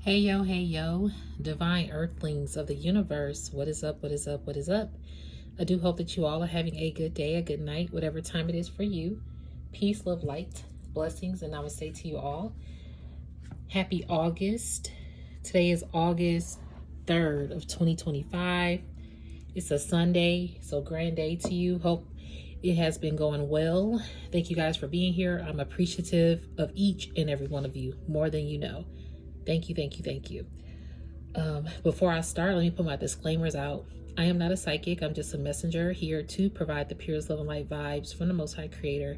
Hey yo, divine earthlings of the universe. What is up? What is up? What is up? I do hope that you all are having a good day, a good night, whatever time it is for you. Peace, love, light, blessings, and namaste to you all. Happy August. Today is August 3rd of 2025. It's a Sunday, so grand day to you. Hope it has been going well. Thank you guys for being here. I'm appreciative of each and every one of you, more than you know. Thank you, thank you, thank you. Before I start, let me put my disclaimers out. I am not a psychic. I'm just a messenger here to provide the purest love and light vibes from the Most High Creator,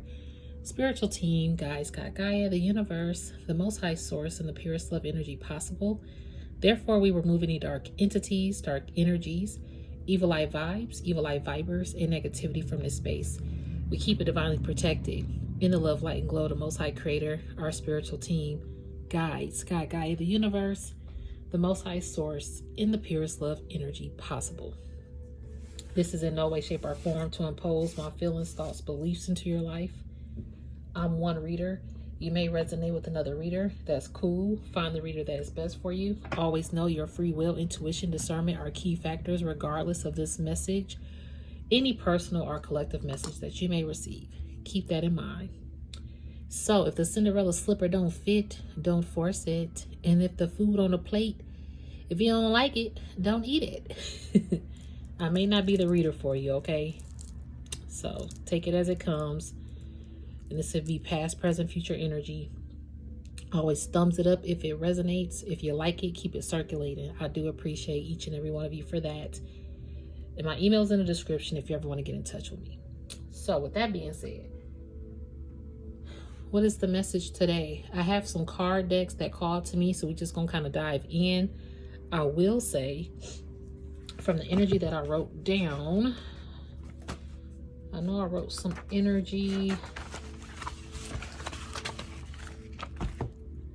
spiritual team, guides, God, Gaia, the universe, the Most High Source, and the purest love energy possible. Therefore, we remove any dark entities, dark energies, evil eye vibes, evil eye vibers, and negativity from this space. We keep it divinely protected in the love, light, and glow of the Most High Creator, our spiritual team, guides, God, Gaia, the universe, the Most High Source, in the purest love energy possible. This is in no way, shape, or form to impose my feelings, thoughts, beliefs into your life. I'm one reader. You may resonate with another reader. That's cool. Find the reader that is best for you. Always know your free will, intuition, discernment are key factors regardless of this message, any personal or collective message that you may receive. Keep that in mind. So if the Cinderella slipper don't fit, don't force it. And if the food on the plate, if you don't like it, don't eat it. I may not be the reader for you, okay? So take it as it comes. And this would be past, present, future energy. Always thumbs it up if it resonates. If you like it, keep it circulating. I do appreciate each and every one of you for that. And my email's in the description if you ever want to get in touch with me. So with that being said, what is the message today? I have some card decks that called to me, so we're just going to kind of dive in. I will say, from the energy that I wrote down, I know I wrote some energy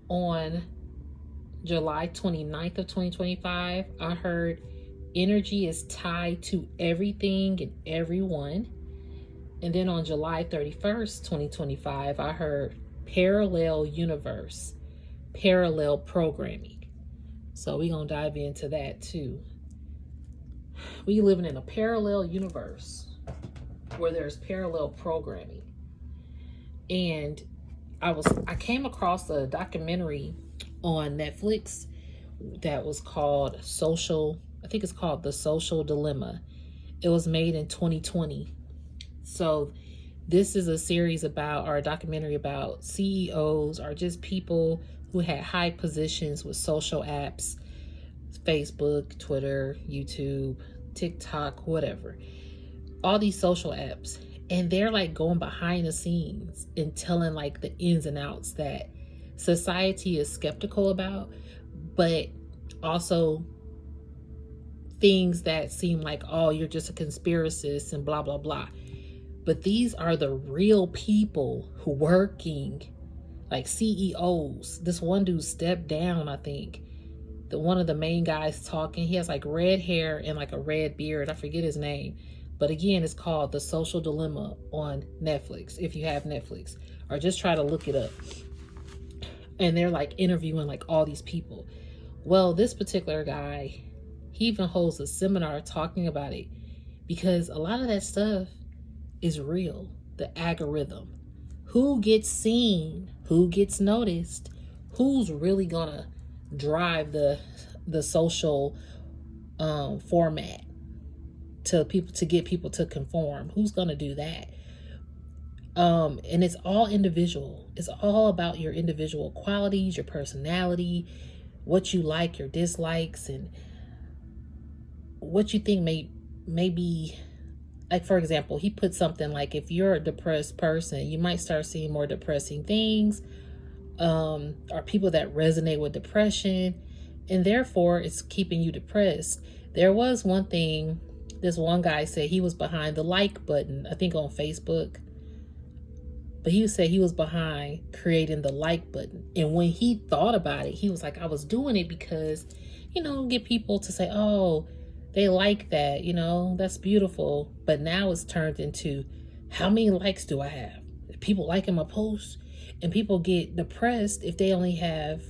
on July 29th of 2025. I heard energy is tied to everything and everyone. And then on July 31st, 2025, I heard parallel universe, parallel programming. So we're going to dive into that too. We living in a parallel universe where there's parallel programming. And I came across a documentary on Netflix that was called I think it's called The Social Dilemma. It was made in 2020. So this is a series about, or a documentary about CEOs or just people who had high positions with social apps, Facebook, Twitter, YouTube, TikTok, whatever, all these social apps. And they're like going behind the scenes and telling like the ins and outs that society is skeptical about, but also things that seem like, oh, you're just a conspiracist and blah, blah, blah. But these are the real people who working, like CEOs. This one dude stepped down, I think. One of the main guys talking, he has like red hair and like a red beard. I forget his name. But again, it's called The Social Dilemma on Netflix, if you have Netflix. Or just try to look it up. And they're like interviewing like all these people. Well, this particular guy, he even holds a seminar talking about it. Because a lot of that stuff is real. The algorithm, who gets seen, who gets noticed, who's really gonna drive the social format to get people to conform. Who's gonna do that? And it's all individual. It's all about your individual qualities, your personality, what you like, your dislikes, and what you think may be. Like, for example, he put something like, if you're a depressed person, you might start seeing more depressing things, or people that resonate with depression, and therefore it's keeping you depressed. There was one thing, this one guy said he was behind the like button, I think on Facebook, but he said he was behind creating the like button. And when he thought about it, he was like, I was doing it because, get people to say, oh, they like that, that's beautiful. But now it's turned into, how many likes do I have? People liking my posts, and people get depressed if they only have,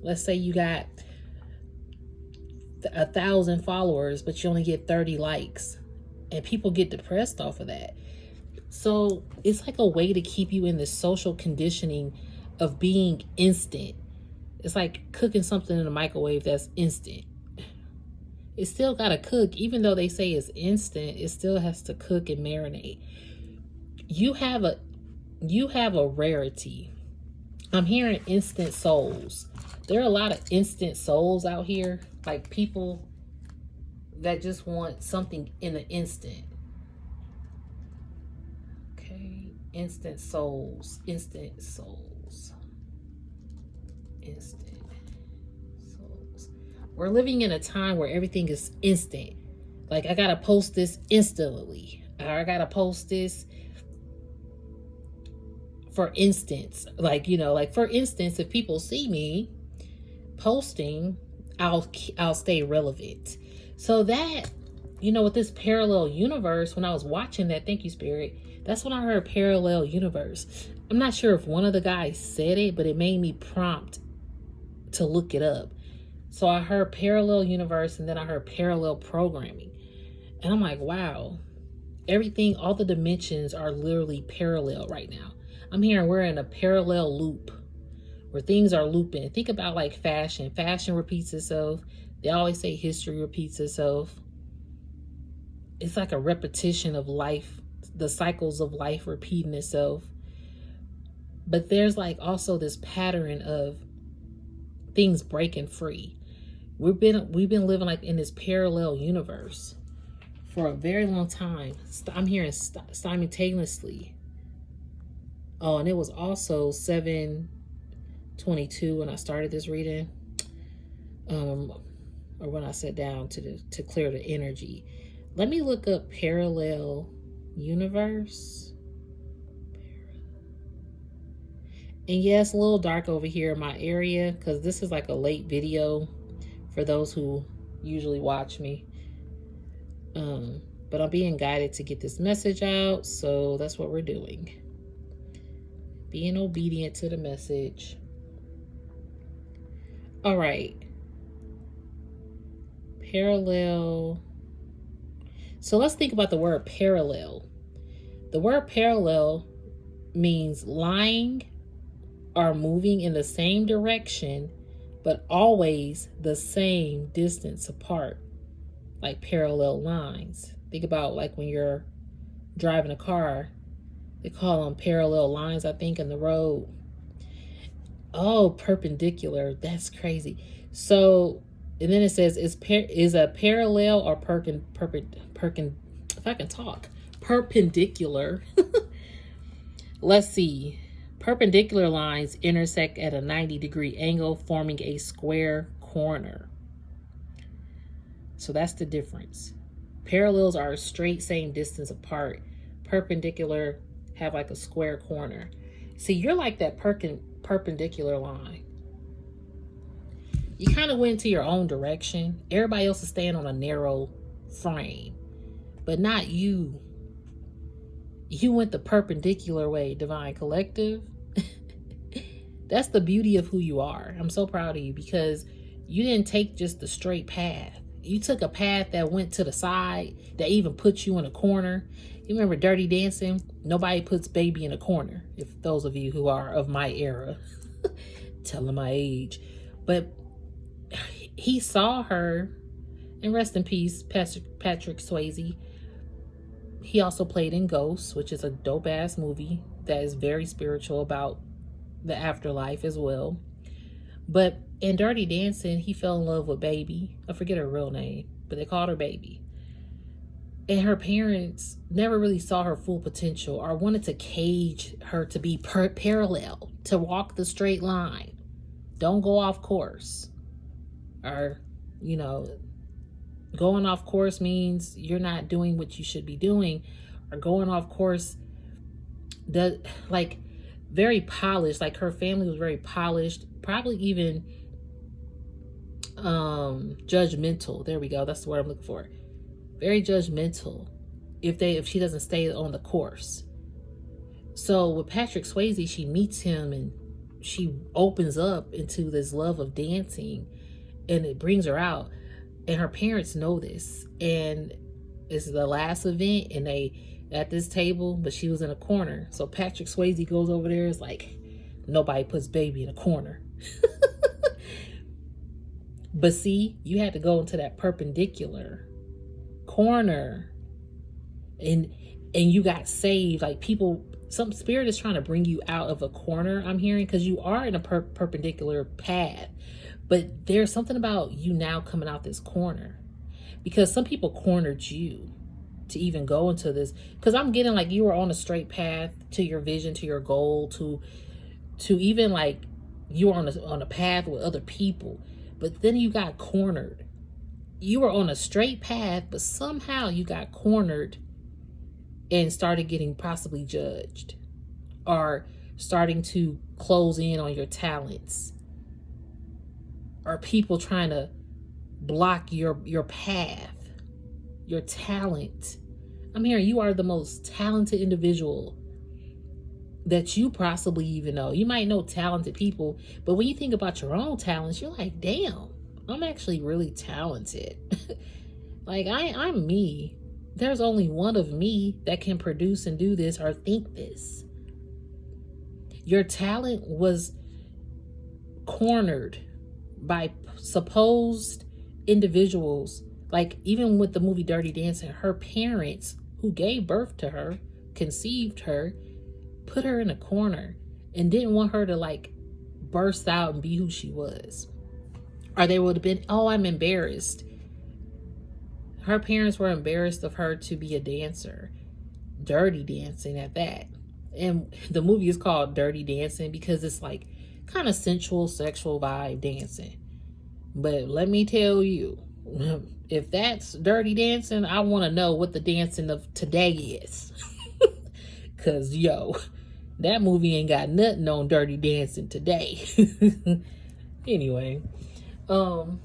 let's say you got 1,000 followers, but you only get 30 likes. And people get depressed off of that. So it's like a way to keep you in this social conditioning of being instant. It's like cooking something in a microwave that's instant. It still got to cook. Even though they say it's instant, it still has to cook and marinate. You have a rarity. I'm hearing instant souls. There are a lot of instant souls out here, like people that just want something in an instant. Okay, instant souls, instant souls, instant souls. We're living in a time where everything is instant. Like, I gotta post this instantly, or I gotta post this. For instance, like, like for instance, if people see me posting, I'll stay relevant. So that, with this parallel universe, when I was watching that, thank you, Spirit, that's when I heard parallel universe. I'm not sure if one of the guys said it, but it made me prompt to look it up. So I heard parallel universe, and then I heard parallel programming. And I'm like, wow, everything, all the dimensions are literally parallel right now. I'm hearing we're in a parallel loop where things are looping. Think about like fashion. Fashion repeats itself. They always say history repeats itself. It's like a repetition of life, the cycles of life repeating itself. But there's like also this pattern of things breaking free. We've been living like in this parallel universe for a very long time. I'm hearing simultaneously. Oh, and it was also 7:22 when I started this reading, or when I sat down to clear the energy. Let me look up parallel universe. And yeah, it's a little dark over here in my area because this is like a late video for those who usually watch me. But I'm being guided to get this message out, so that's what we're doing. Being obedient to the message. All right. Parallel. So let's think about the word parallel. The word parallel means lying or moving in the same direction, but always the same distance apart, like parallel lines. Think about like when you're driving a car, they call them parallel lines, I think, in the road. Oh, perpendicular. That's crazy. So, and then it says, is a parallel or if I can talk, perpendicular. Let's see. Perpendicular lines intersect at a 90-degree angle, forming a square corner. So that's the difference. Parallels are straight, same distance apart. Perpendicular have like a square corner. See, you're like that perpendicular line. You kind of went to your own direction. Everybody else is staying on a narrow frame, but not you. You went the perpendicular way, Divine Collective. That's the beauty of who you are. I'm so proud of you because you didn't take just the straight path. You took a path that went to the side, that even put you in a corner. You remember Dirty Dancing? Nobody puts baby in a corner. If those of you who are of my era, telling my age. But he saw her, and rest in peace, Patrick Swayze. He also played in Ghosts, which is a dope-ass movie that is very spiritual about the afterlife as well. But in Dirty Dancing, he fell in love with Baby. I forget her real name, but they called her Baby. And her parents never really saw her full potential or wanted to cage her to be parallel, to walk the straight line. Don't go off course. Or, going off course means you're not doing what you should be doing. Or going off course, very polished. Like her family was very polished. Probably even judgmental. There we go. That's the word I'm looking for. Very judgmental if she doesn't stay on the course. So with Patrick Swayze, she meets him and she opens up into this love of dancing, and it brings her out. And her parents know this. And it's the last event, and they at this table, but she was in a corner. So Patrick Swayze goes over there. It's like, nobody puts baby in a corner. But see, you had to go into that perpendicular corner, and you got saved. Like, people, some spirit is trying to bring you out of a corner, I'm hearing, because you are in a perpendicular path. But there's something about you now coming out this corner, because some people cornered you to even go into this. Because I'm getting like you were on a straight path to your vision, to your goal, to even like you were on a path with other people. But then you got cornered. You were on a straight path, but somehow you got cornered and started getting possibly judged, or starting to close in on your talents, or people trying to block your path, your talent. I'm hearing you are the most talented individual that you possibly even know. You might know talented people, but when you think about your own talents, you're like, damn, I'm actually really talented. Like, I'm me. There's only one of me that can produce and do this or think this. Your talent was cornered by supposed individuals. Like, even with the movie Dirty Dancing, her parents who gave birth to her, conceived her, put her in a corner and didn't want her to like burst out and be who she was. Or they would have been, oh, I'm embarrassed. Her parents were embarrassed of her to be a dancer. Dirty dancing at that. And the movie is called Dirty Dancing because it's like kind of sensual, sexual vibe dancing. But let me tell you, if that's dirty dancing, I want to know what the dancing of today is. Because, yo, that movie ain't got nothing on Dirty Dancing today. Anyway, so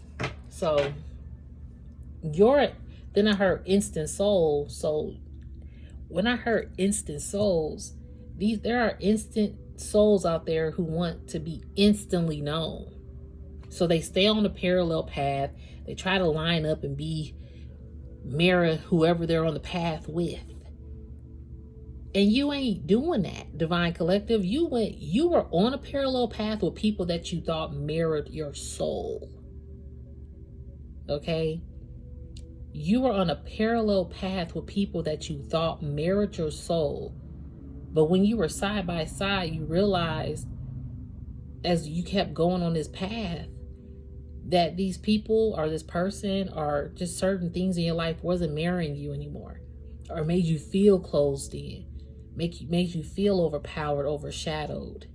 then I heard instant soul. So when I heard instant souls, there are instant souls out there who want to be instantly known. So they stay on the parallel path. They try to line up and mirror whoever they're on the path with. And you ain't doing that, Divine Collective. You were on a parallel path with people that you thought mirrored your soul. Okay? You were on a parallel path with people that you thought mirrored your soul. But when you were side by side, you realized as you kept going on this path that these people or this person or just certain things in your life wasn't mirroring you anymore, or made you feel closed in. Made you feel overpowered, overshadowed,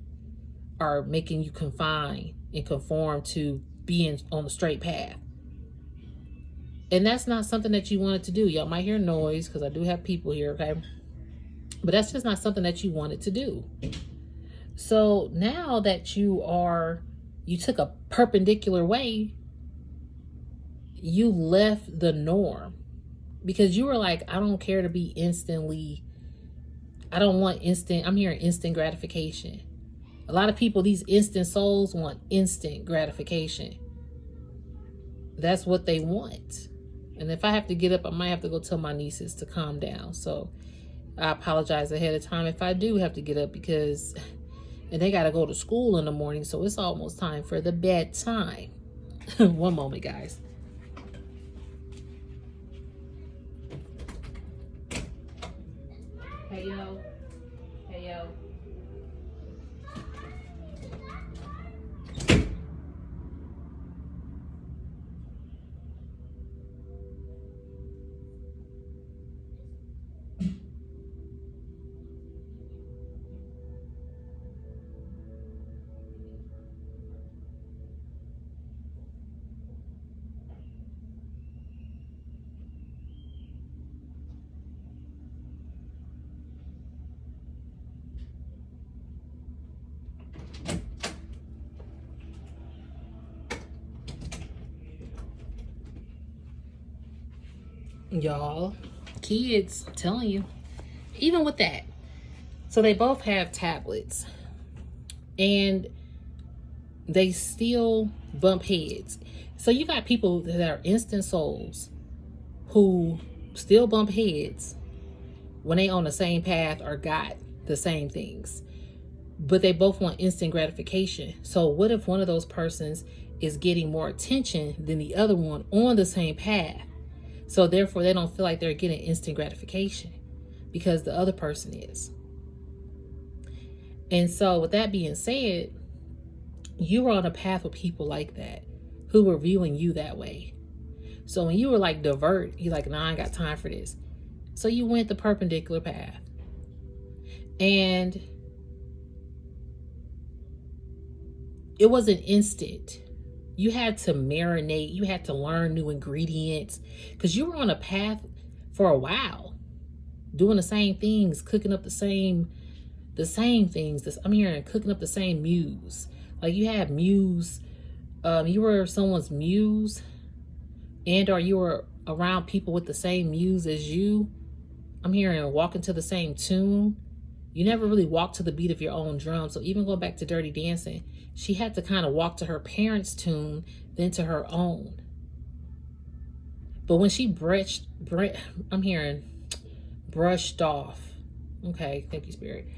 or making you confine and conform to being on the straight path. And that's not something that you wanted to do. Y'all might hear noise because I do have people here, okay? But that's just not something that you wanted to do. So now that you took a perpendicular way, you left the norm because you were like, I don't care to be I don't want I'm hearing instant gratification. A lot of people, these instant souls want instant gratification. That's what they want. And if I have to get up, I might have to go tell my nieces to calm down. So I apologize ahead of time if I do have to get up and they got to go to school in the morning. So it's almost time for the bedtime. One moment, guys. Hey, yo. Hey, yo. Y'all, kids, I'm telling you, even with that. So they both have tablets and they still bump heads. So you got people that are instant souls who still bump heads when they on the same path or got the same things, but they both want instant gratification. So what if one of those persons is getting more attention than the other one on the same path? So therefore they don't feel like they're getting instant gratification because the other person is. And so with that being said, you were on a path with people like that who were viewing you that way. So when you were like divert, you're like, nah, I ain't got time for this. So you went the perpendicular path. And it wasn't instant. You had to marinate. You had to learn new ingredients because you were on a path for a while, doing the same things, cooking up the same things. I'm hearing cooking up the same muse. Like you had muse. You were someone's muse, or you were around people with the same muse as you. I'm hearing walking to the same tune. You never really walked to the beat of your own drum. So even going back to Dirty Dancing, she had to kind of walk to her parents' tune, then to her own. But when she I'm hearing brushed off. Okay, thank you, Spirit.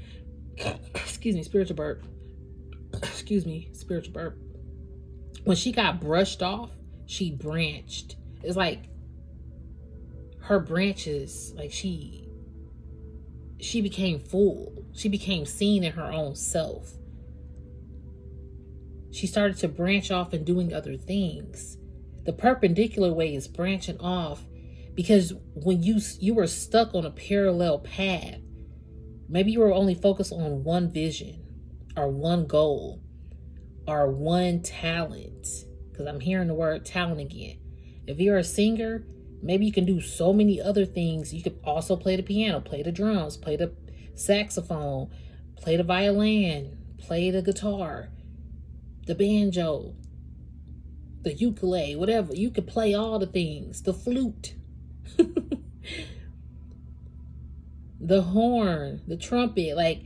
Excuse me, spiritual burp. Excuse me, spiritual burp. When she got brushed off, she branched. It's like her branches, like she became full. She became seen in her own self. She started to branch off and doing other things. The perpendicular way is branching off because when you were stuck on a parallel path, maybe you were only focused on one vision or one goal or one talent, because I'm hearing the word talent again. If you're a singer, maybe you can do so many other things. You could also play the piano, play the drums, play the saxophone, play the violin, play the guitar, the banjo, the ukulele, whatever. You could play all the things, the flute, the horn, the trumpet. Like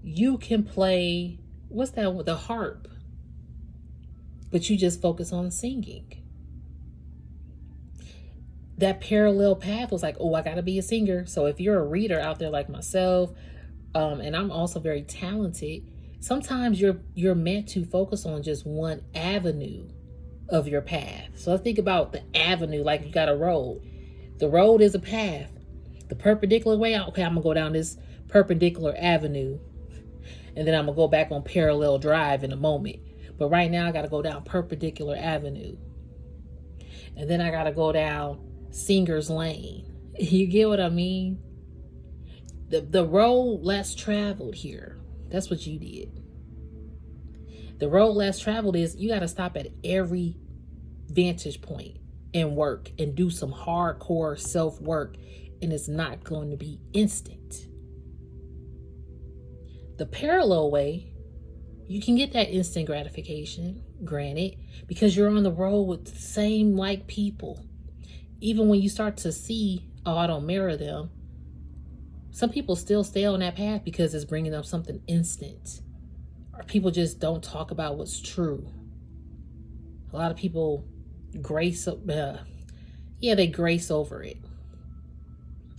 you can play, what's that? The harp. But you just focus on singing. That parallel path was like, oh, I gotta be a singer. So if you're a reader out there like myself, and I'm also very talented, sometimes you're meant to focus on just one avenue of your path. So let's think about the avenue, like you got a road. The road is a path. The perpendicular way, okay, I'm gonna go down this perpendicular avenue, and then I'm gonna go back on parallel drive in a moment. But right now I gotta go down perpendicular avenue, and then I gotta go down Singer's Lane. You get what I mean? The road less traveled here. That's what you did. The road less traveled is you got to stop at every vantage point and work and do some hardcore self-work, and it's not going to be instant. The parallel way, you can get that instant gratification, granted, because you're on the road with the same like people. Even when you start to see, oh, I don't mirror them, some people still stay on that path because it's bringing them something instant. Or people just don't talk about what's true. A lot of people grace over it.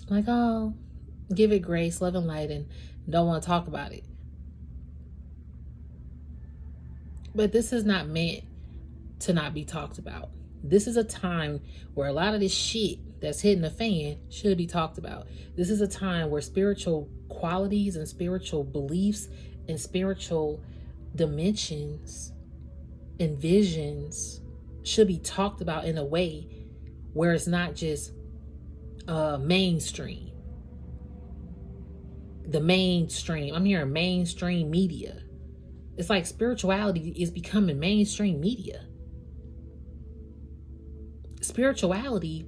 Like, oh, give it grace, love, and light, and don't want to talk about it. But this is not meant to not be talked about. This is a time where a lot of this shit that's hitting the fan should be talked about. This is a time where spiritual qualities and spiritual beliefs and spiritual dimensions and visions should be talked about in a way where it's not just mainstream. The mainstream. I'm hearing mainstream media. It's like spirituality is becoming mainstream media. Spirituality,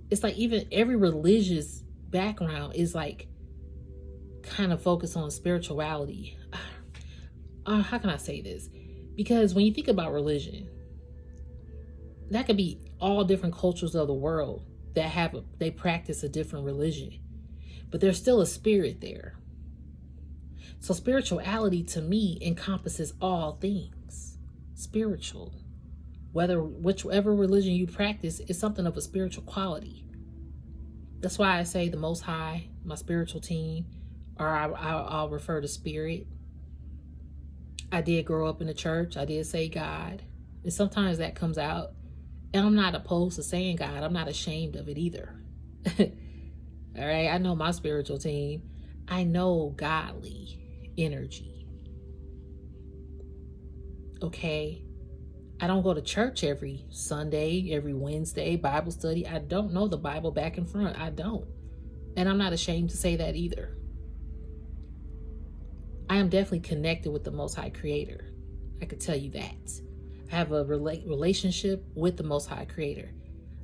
it's like even every religious background is like kind of focused on spirituality. How can I say this? Because when you think about religion, that could be all different cultures of the world that they practice a different religion, but there's still a spirit there. So spirituality to me encompasses all things. spiritual. Whichever religion you practice is something of a spiritual quality. That's why I say the Most High, my spiritual team, or I'll refer to spirit. I did grow up in the church. I did say God. And sometimes that comes out. And I'm not opposed to saying God. I'm not ashamed of it either. All right. I know my spiritual team. I know godly energy. Okay. I don't go to church every Sunday, every Wednesday, Bible study. I don't know the Bible back and front. I don't. And I'm not ashamed to say that either. I am definitely connected with the Most High Creator. I could tell you that. I have a relationship with the Most High Creator.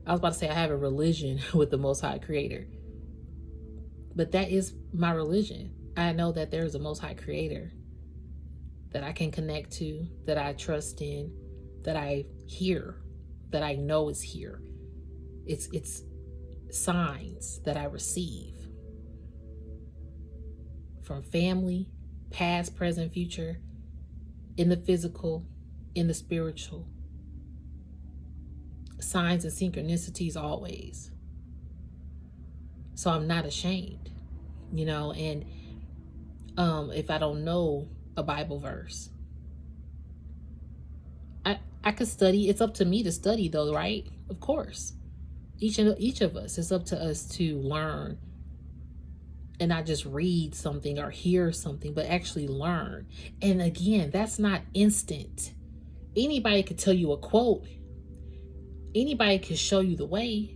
I was about to say I have a religion with the Most High Creator. But that is my religion. I know that there is a Most High Creator that I can connect to, that I trust in, that I hear, that I know is here. It's signs that I receive from family, past, present, future, in the physical, in the spiritual. Signs and synchronicities always. So I'm not ashamed, and if I don't know a Bible verse, I could study. It's up to me to study though, right? Of course. Each of us, it's up to us to learn and not just read something or hear something, but actually learn. And again, that's not instant. Anybody could tell you a quote. Anybody could show you the way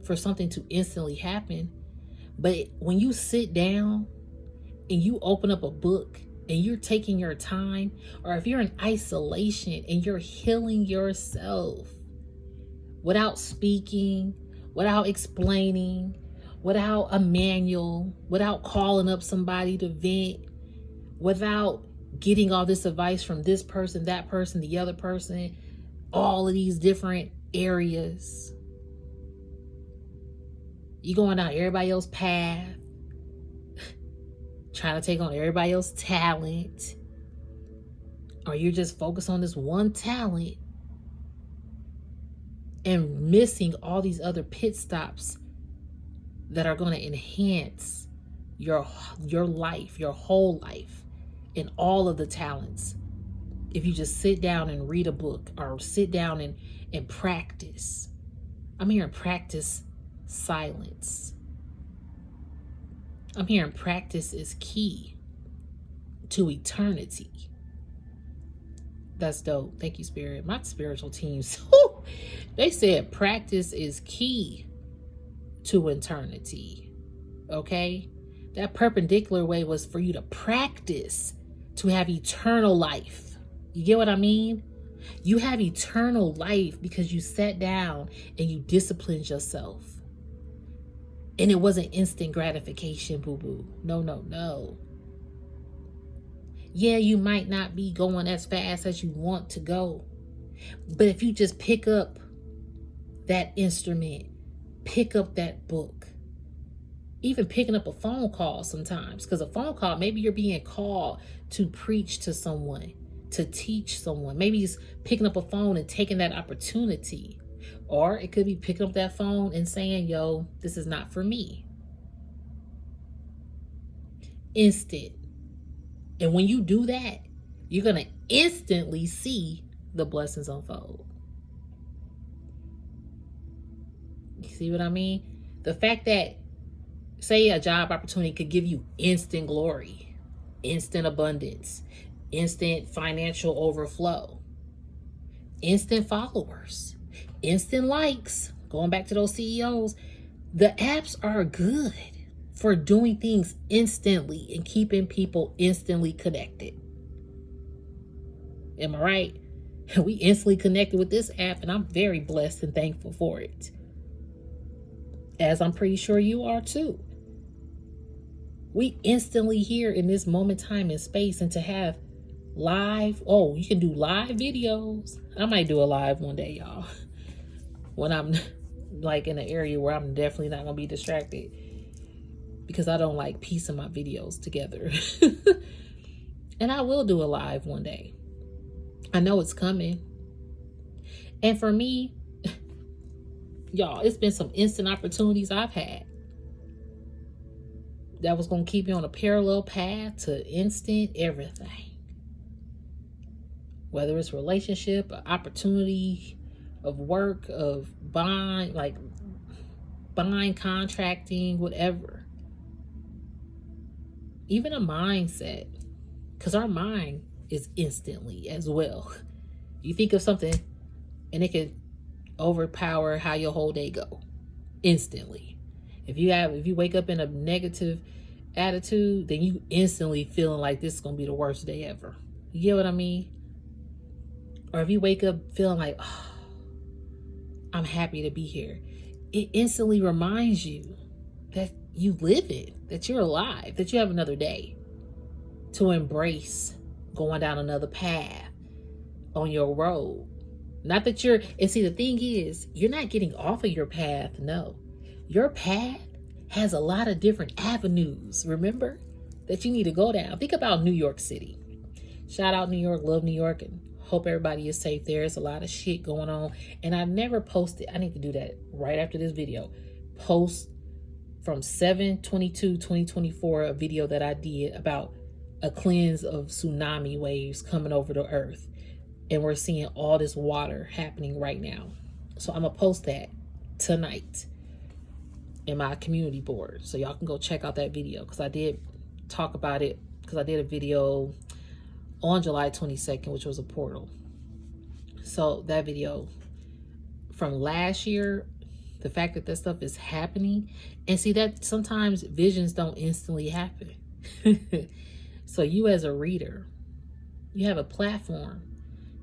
for something to instantly happen. But when you sit down and you open up a book and you're taking your time, or if you're in isolation and you're healing yourself without speaking, without explaining, without a manual, without calling up somebody to vent, without getting all this advice from this person, that person, the other person, all of these different areas. You going down everybody else's path, trying to take on everybody else's talent, or you're just focused on this one talent and missing all these other pit stops that are going to enhance your life, your whole life, and all of the talents. If you just sit down and read a book or sit down and practice. I'm hearing practice silence. I'm hearing practice is key to eternity. That's dope. Thank you, Spirit. My spiritual teams, they said practice is key to eternity. Okay? That perpendicular way was for you to practice to have eternal life. You get what I mean? You have eternal life because you sat down and you disciplined yourself. And it wasn't instant gratification, boo-boo. No. Yeah, you might not be going as fast as you want to go. But if you just pick up that instrument, pick up that book, even picking up a phone call sometimes, because a phone call, maybe you're being called to preach to someone, to teach someone. Maybe it's picking up a phone and taking that opportunity. Or it could be picking up that phone and saying, yo, this is not for me. Instant. And when you do that, you're going to instantly see the blessings unfold. You see what I mean? The fact that, say, a job opportunity could give you instant glory, instant abundance, instant financial overflow, instant followers, instant likes. Going back to those CEOs, the apps are good for doing things instantly and keeping people instantly connected. Am I right? We instantly connected with this app, and I'm very blessed and thankful for it. As I'm pretty sure you are too. We instantly here in this moment, time, and space, and to have live, you can do live videos. I might do a live one day, y'all, when I'm like in an area where I'm definitely not gonna be distracted, because I don't like piecing my videos together. And I will do a live one day. I know it's coming. And for me, y'all, it's been some instant opportunities I've had that was going to keep me on a parallel path to instant everything. Whether it's relationship, opportunity of work, of buying, contracting, whatever. Even a mindset. Because our mind is instantly as well. You think of something and it can overpower how your whole day go instantly. If you wake up in a negative attitude, then you instantly feeling like this is gonna be the worst day ever. You get what I mean? Or if you wake up feeling like, oh, I'm happy to be here, it instantly reminds you that you live it, that you're alive, that you have another day to embrace going down another path on your road. Not that and see, the thing is, you're not getting off of your path. No, your path has a lot of different avenues, remember, that you need to go down. Think about New York City. Shout out New York, love New York, and hope everybody is safe there. There's a lot of shit going on. And I never posted, I need to do that right after this video. Post from 7/22/2024, a video that I did about a cleanse of tsunami waves coming over the earth. And we're seeing all this water happening right now. So I'm going to post that tonight in my community board. So y'all can go check out that video. Because I did talk about it. Because I did a video on July 22nd, which was a portal. So that video from last year, the fact that that stuff is happening. And see that sometimes visions don't instantly happen. So you as a reader, you have a platform.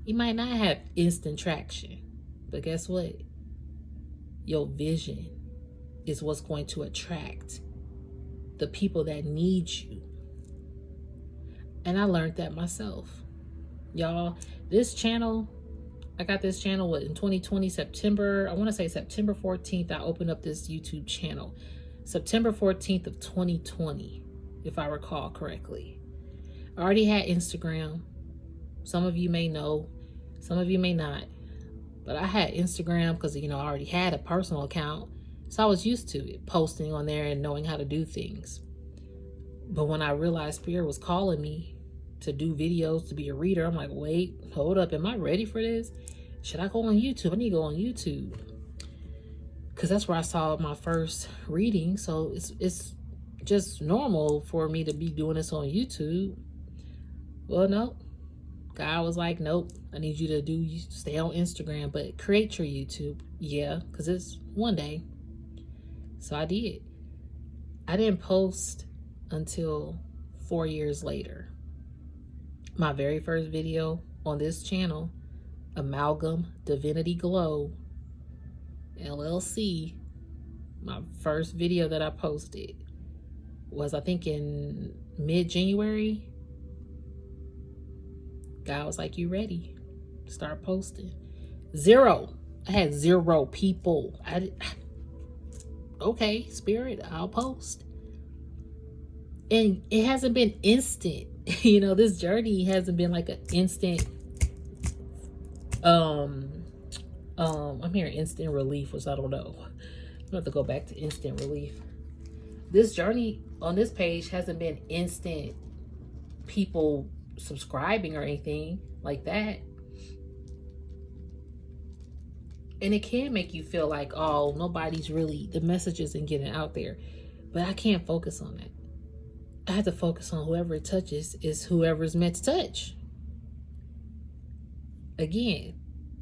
You might not have instant traction, but guess what? Your vision is what's going to attract the people that need you. And I learned that myself. Y'all, this channel, I got this channel in 2020, September, I want to say September 14th, I opened up this YouTube channel. September 14th of 2020, if I recall correctly. I already had Instagram. Some of you may know, some of you may not. But I had Instagram because, I already had a personal account. So I was used to it, posting on there and knowing how to do things. But when I realized Spirit was calling me to do videos, to be a reader, I'm like, wait, hold up. Am I ready for this? Should I go on YouTube? I need to go on YouTube. Because that's where I saw my first reading. So it's just normal for me to be doing this on YouTube. Well, no. God was like, nope, I need you to stay on Instagram, but create your YouTube. Yeah, because it's one day. So I did. I didn't post until 4 years later. My very first video on this channel, Amalgam Divinity Glow, LLC, my first video that I posted was, I think, in mid-January. God was like, you ready? Start posting. Zero. I had 0 people. Okay, Spirit, I'll post. And it hasn't been instant. This journey hasn't been like an instant. I'm hearing instant relief, which I don't know. I'm gonna have to go back to instant relief. This journey on this page hasn't been instant people subscribing or anything like that. And it can make you feel like, oh, the message isn't getting out there. But I can't focus on that. I have to focus on whoever it touches is whoever's meant to touch. Again,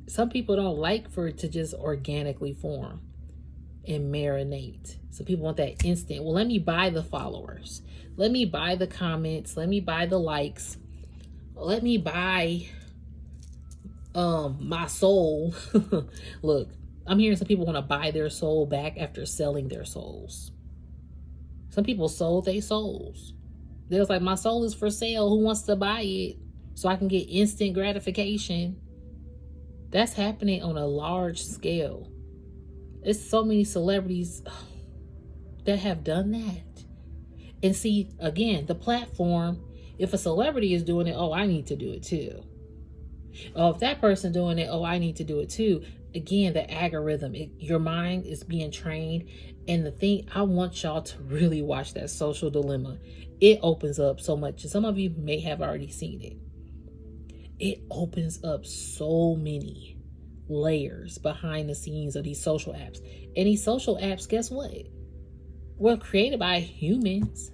some people don't like for it to just organically form and marinate. So people want that instant. Well, let me buy the followers. Let me buy the comments. Let me buy the likes. Let me buy my soul. Look, I'm hearing some people want to buy their soul back after selling their souls. Some people sold their souls. They was like, my soul is for sale. Who wants to buy it so I can get instant gratification? That's happening on a large scale. There's so many celebrities that have done that. And see, again, the platform, if a celebrity is doing it, oh, I need to do it too. Oh, if that person doing it, oh, I need to do it too. Again, the algorithm, your mind is being trained. And the thing, I want y'all to really watch that Social Dilemma. It opens up so much. Some of you may have already seen it. It opens up so many layers behind the scenes of these social apps. And these social apps, guess what? Were created by humans.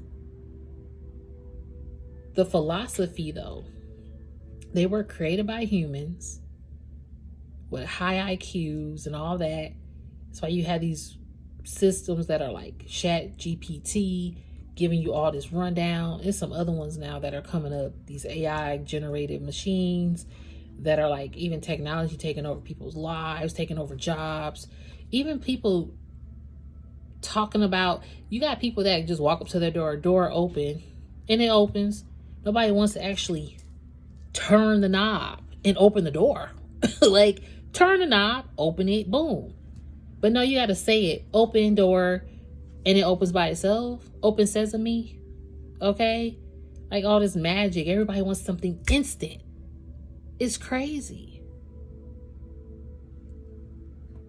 The philosophy, though, they were created by humans with high IQs and all that. That's why you have these systems that are like Chat GPT giving you all this rundown. There's some other ones now that are coming up, these AI generated machines that are like even technology taking over people's lives, taking over jobs. Even people talking about, you got people that just walk up to their door open, and it opens. Nobody wants to actually turn the knob and open the door. Like, turn the knob, open it, boom. But no, you got to say it. Open door, and it opens by itself. Open sesame. Okay? Like all this magic. Everybody wants something instant. It's crazy.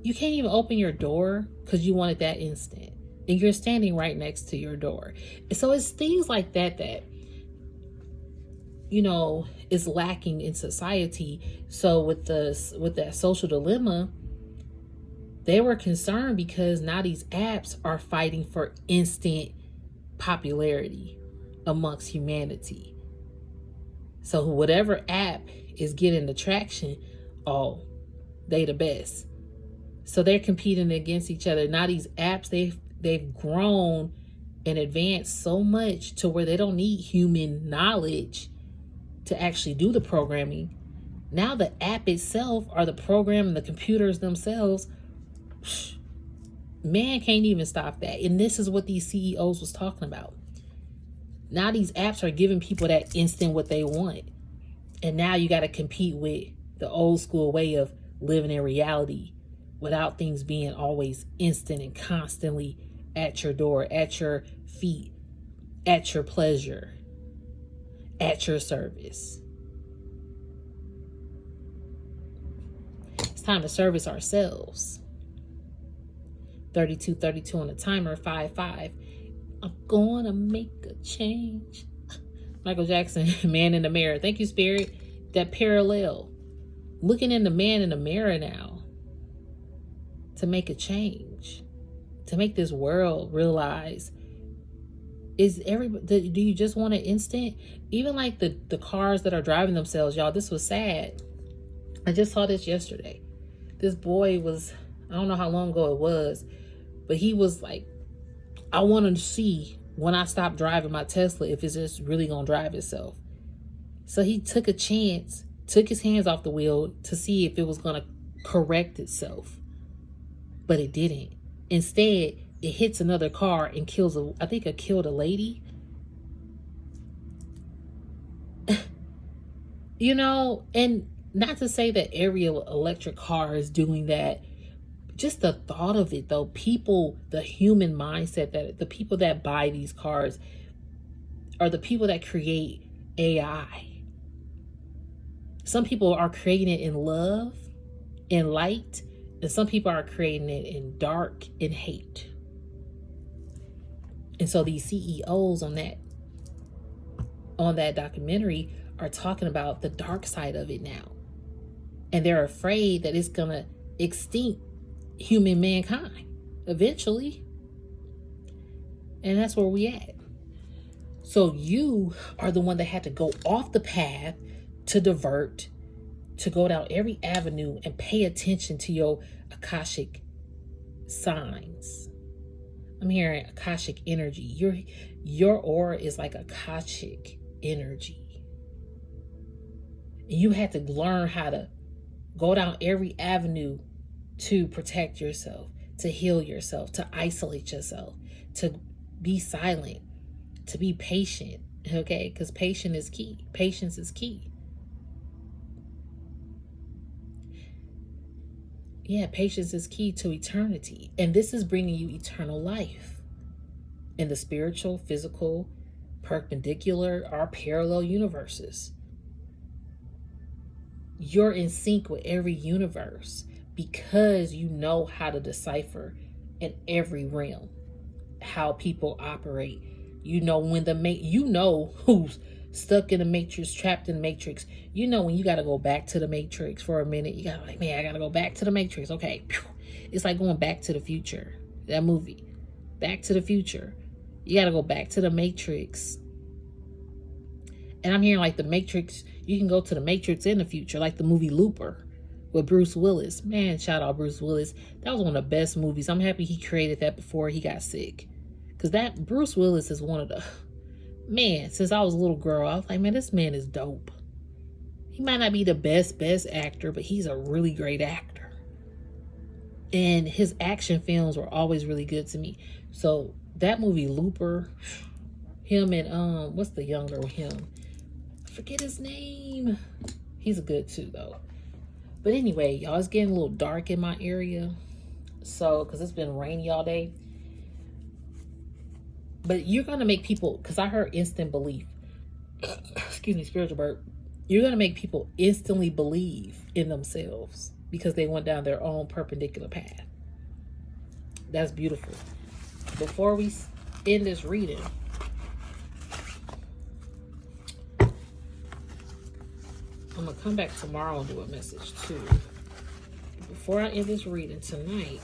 You can't even open your door because you want it that instant. And you're standing right next to your door. So it's things like that that, you know, is lacking in society. So with that Social Dilemma, they were concerned because now these apps are fighting for instant popularity amongst humanity. So whatever app is getting the traction, oh, they the best. So they're competing against each other. Now these apps, they've grown and advanced so much to where they don't need human knowledge to actually do the programming. Now the app itself, or the program and the computers themselves, man can't even stop that. And this is what these CEOs was talking about. Now these apps are giving people that instant what they want. And now you got to compete with the old school way of living in reality without things being always instant and constantly at your door, at your feet, at your pleasure, at your service. It's time to service ourselves. 32 on the timer, 5-5. I'm gonna make a change. Michael Jackson, Man in the Mirror. Thank you, Spirit. That parallel. Looking in the man in the mirror now to make a change. To make this world realize, do you just want an instant? Even like the cars that are driving themselves, y'all, this was sad. I just saw this yesterday. This boy was, I don't know how long ago it was, but he was like, I wanted to see when I stop driving my Tesla if it's just really gonna drive itself. So he took a chance, took his hands off the wheel to see if it was gonna correct itself. But it didn't. Instead, it hits another car and kills I think it killed a lady. You know, and not to say that every electric car is doing that. Just the thought of it, though, people, the human mindset, that the people that buy these cars are the people that create AI. Some people are creating it in love, in light, and some people are creating it in dark and hate. And so these CEOs on that documentary are talking about the dark side of it now. And they're afraid that it's going to extinct human mankind eventually. And that's where we at. So you are the one that had to go off the path to divert, to go down every avenue and pay attention to your Akashic signs. I'm hearing Akashic energy. Your aura is like Akashic energy. And you had to learn how to go down every avenue to protect yourself, to heal yourself, to isolate yourself, to be silent, to be patient, okay? Because patience is key. Patience is key. Yeah, patience is key to eternity. And this is bringing you eternal life in the spiritual, physical, perpendicular, or parallel universes. you're in sync with every universe because you know how to decipher in every realm how people operate. You know when you know who's stuck in the matrix, trapped in the matrix. You know when you got to go back to the matrix for a minute. You got to like, man, I got to go back to the matrix. Okay. It's like going back to the future. That movie, Back to the Future. You got to go back to the matrix. And I'm hearing like the matrix, you can go to the matrix in the future, like the movie Looper with Bruce Willis. Man, shout out Bruce Willis. That was one of the best movies. I'm happy he created that before he got sick. Because that Bruce Willis is one of the, man, since I was a little girl, I was like, man, this man is dope. He might not be the best actor, but he's a really great actor. And his action films were always really good to me. So that movie Looper, him and what's the younger him? I forget his name. He's good too though. But anyway, y'all, it's getting a little dark in my area. So, because it's been rainy all day. But you're going to make people, because I heard instant belief. Excuse me, spiritual bird. You're going to make people instantly believe in themselves because they went down their own perpendicular path. That's beautiful. Before we end this reading, I'm going to come back tomorrow and do a message too. Before I end this reading tonight,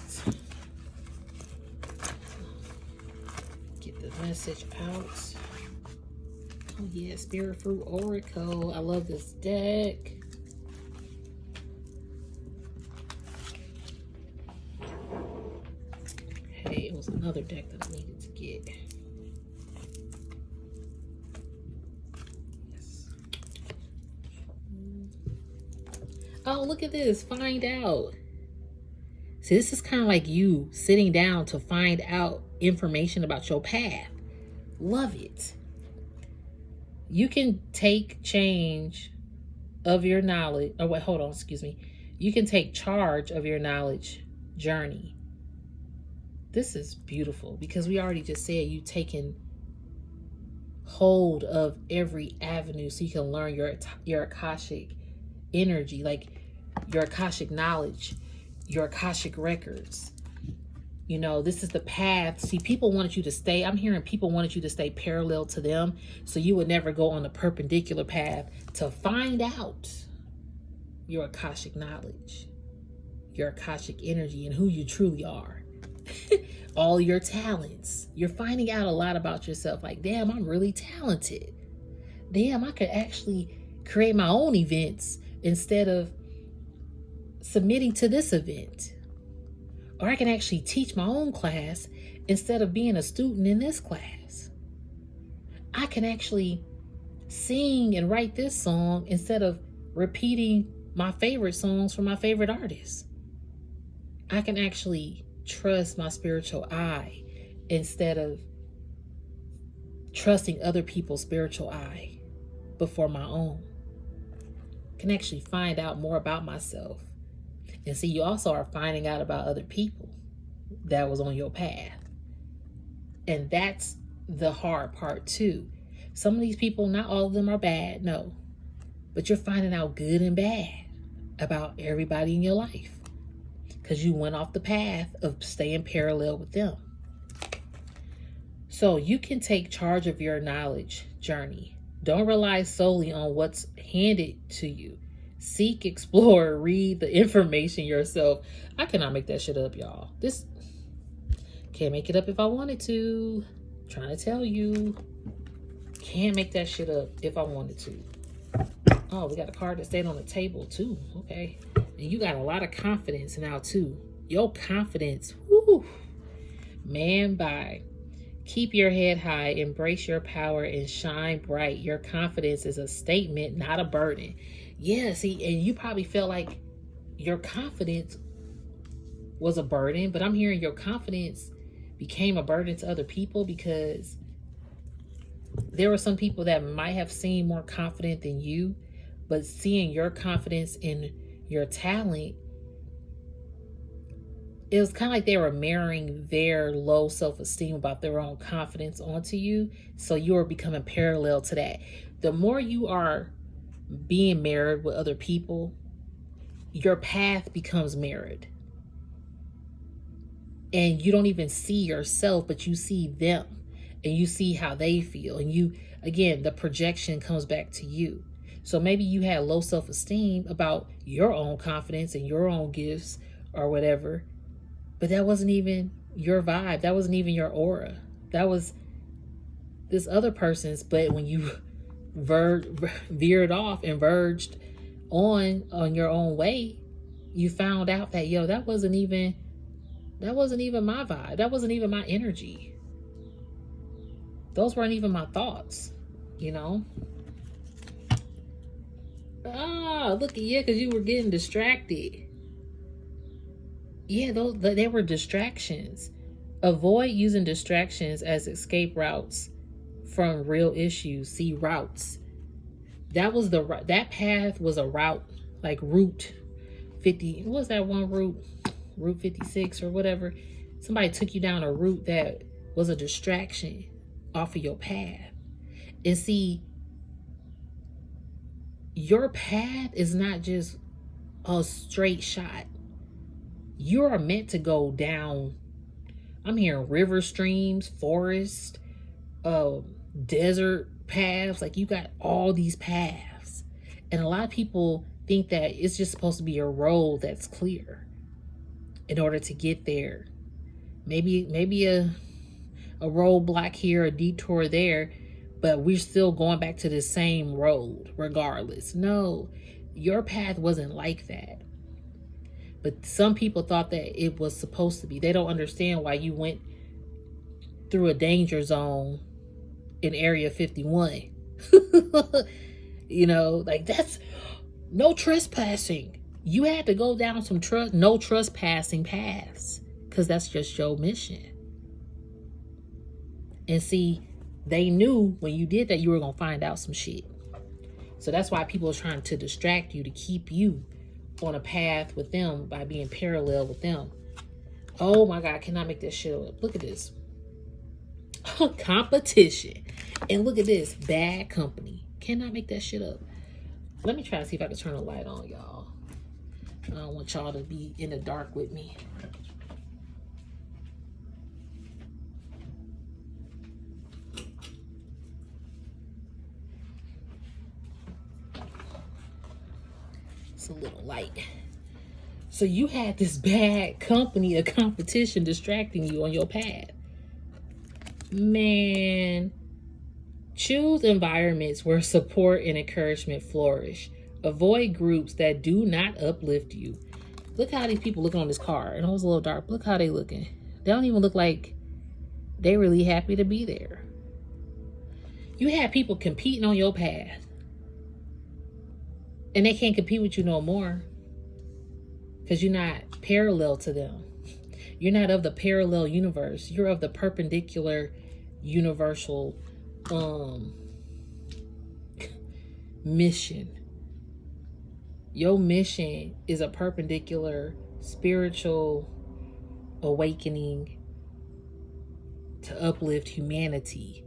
get the message out. Oh yeah, Spirit Fruit Oracle. I love this deck. Hey, it was another deck that I needed to get. Yes. Oh, look at this. Find out. See, this is kind of like you sitting down to find out information about your path. Love it. You can take change of your knowledge. Oh, wait, hold on. Excuse me. You can take charge of your knowledge journey. This is beautiful because we already just said you taking hold of every avenue so you can learn your Akashic energy, like your Akashic knowledge, your Akashic records. You know, this is the path. See, people wanted you to stay. I'm hearing people wanted you to stay parallel to them so you would never go on the perpendicular path to find out your Akashic knowledge, your Akashic energy, and who you truly are. All your talents. You're finding out a lot about yourself. Like, damn, I'm really talented. Damn, I could actually create my own events instead of submitting to this event. Or I can actually teach my own class instead of being a student in this class. I can actually sing and write this song instead of repeating my favorite songs from my favorite artists. I can actually trust my spiritual eye instead of trusting other people's spiritual eye before my own. I can actually find out more about myself. And see, you also are finding out about other people that was on your path. And that's the hard part too. Some of these people, not all of them are bad, no. But you're finding out good and bad about everybody in your life because you went off the path of staying parallel with them. So you can take charge of your knowledge journey. Don't rely solely on what's handed to you. Seek, explore, read the information yourself. I cannot make that shit up, y'all. This can't make it up if I wanted to. I'm trying to tell you. Can't make that shit up if I wanted to. Oh, we got a card that stayed on the table too. Okay. And you got a lot of confidence now too. Your confidence. Whoo. Man, bye. Keep your head high, embrace your power, and shine bright. Your confidence is a statement, not a burden. Yeah, see, and you probably felt like your confidence was a burden, but I'm hearing your confidence became a burden to other people because there were some people that might have seemed more confident than you, but seeing your confidence in your talent, it was kind of like they were mirroring their low self-esteem about their own confidence onto you. So you are becoming parallel to that. The more you are being mirrored with other people your path becomes mirrored. And you don't even see yourself, but you see them. And you see how they feel. And you, again, the projection comes back to you. So maybe you had low self-esteem about your own confidence and your own gifts or whatever. But that wasn't even your vibe. That wasn't even your aura. That was this other person's. But when you veered off and verged on your own way, you found out that, yo, that wasn't even my vibe. That wasn't even my energy. Those weren't even my thoughts, you know? Look at you, because you were getting distracted. Yeah, they were distractions. Avoid using distractions as escape routes from real issues. See, routes. That path was a route, like Route 50. What was that one route? Route 56 or whatever. Somebody took you down a route that was a distraction off of your path. And see, your path is not just a straight shot. You are meant to go down, I'm hearing river, streams, forest, desert paths. Like, you got all these paths. And a lot of people think that it's just supposed to be a road that's clear in order to get there. Maybe a roadblock here, a detour there, but we're still going back to the same road regardless. No, your path wasn't like that. But some people thought that it was supposed to be. They don't understand why you went through a danger zone in Area 51. You know, like, that's no trespassing. You had to go down some no trespassing paths, because that's just your mission. And see, they knew when you did that, you were going to find out some shit. So that's why people are trying to distract you, to keep you on a path with them by being parallel with them. Oh my God, I cannot make this shit up. Look at this. Competition. And look at this. Bad company. Cannot make that shit up. Let me try to see if I can turn a light on, y'all. I don't want y'all to be in the dark with me. It's a little light. So you had this bad company, a competition distracting you on your path. Man, choose environments where support and encouragement flourish. Avoid groups that do not uplift you. Look how these people looking on this car. And it was a little dark. Look how they looking. They don't even look like they really happy to be there. You have people competing on your path. And they can't compete with you no more, because you're not parallel to them. You're not of the parallel universe. You're of the perpendicular universal mission. Your mission is a perpendicular spiritual awakening to uplift humanity.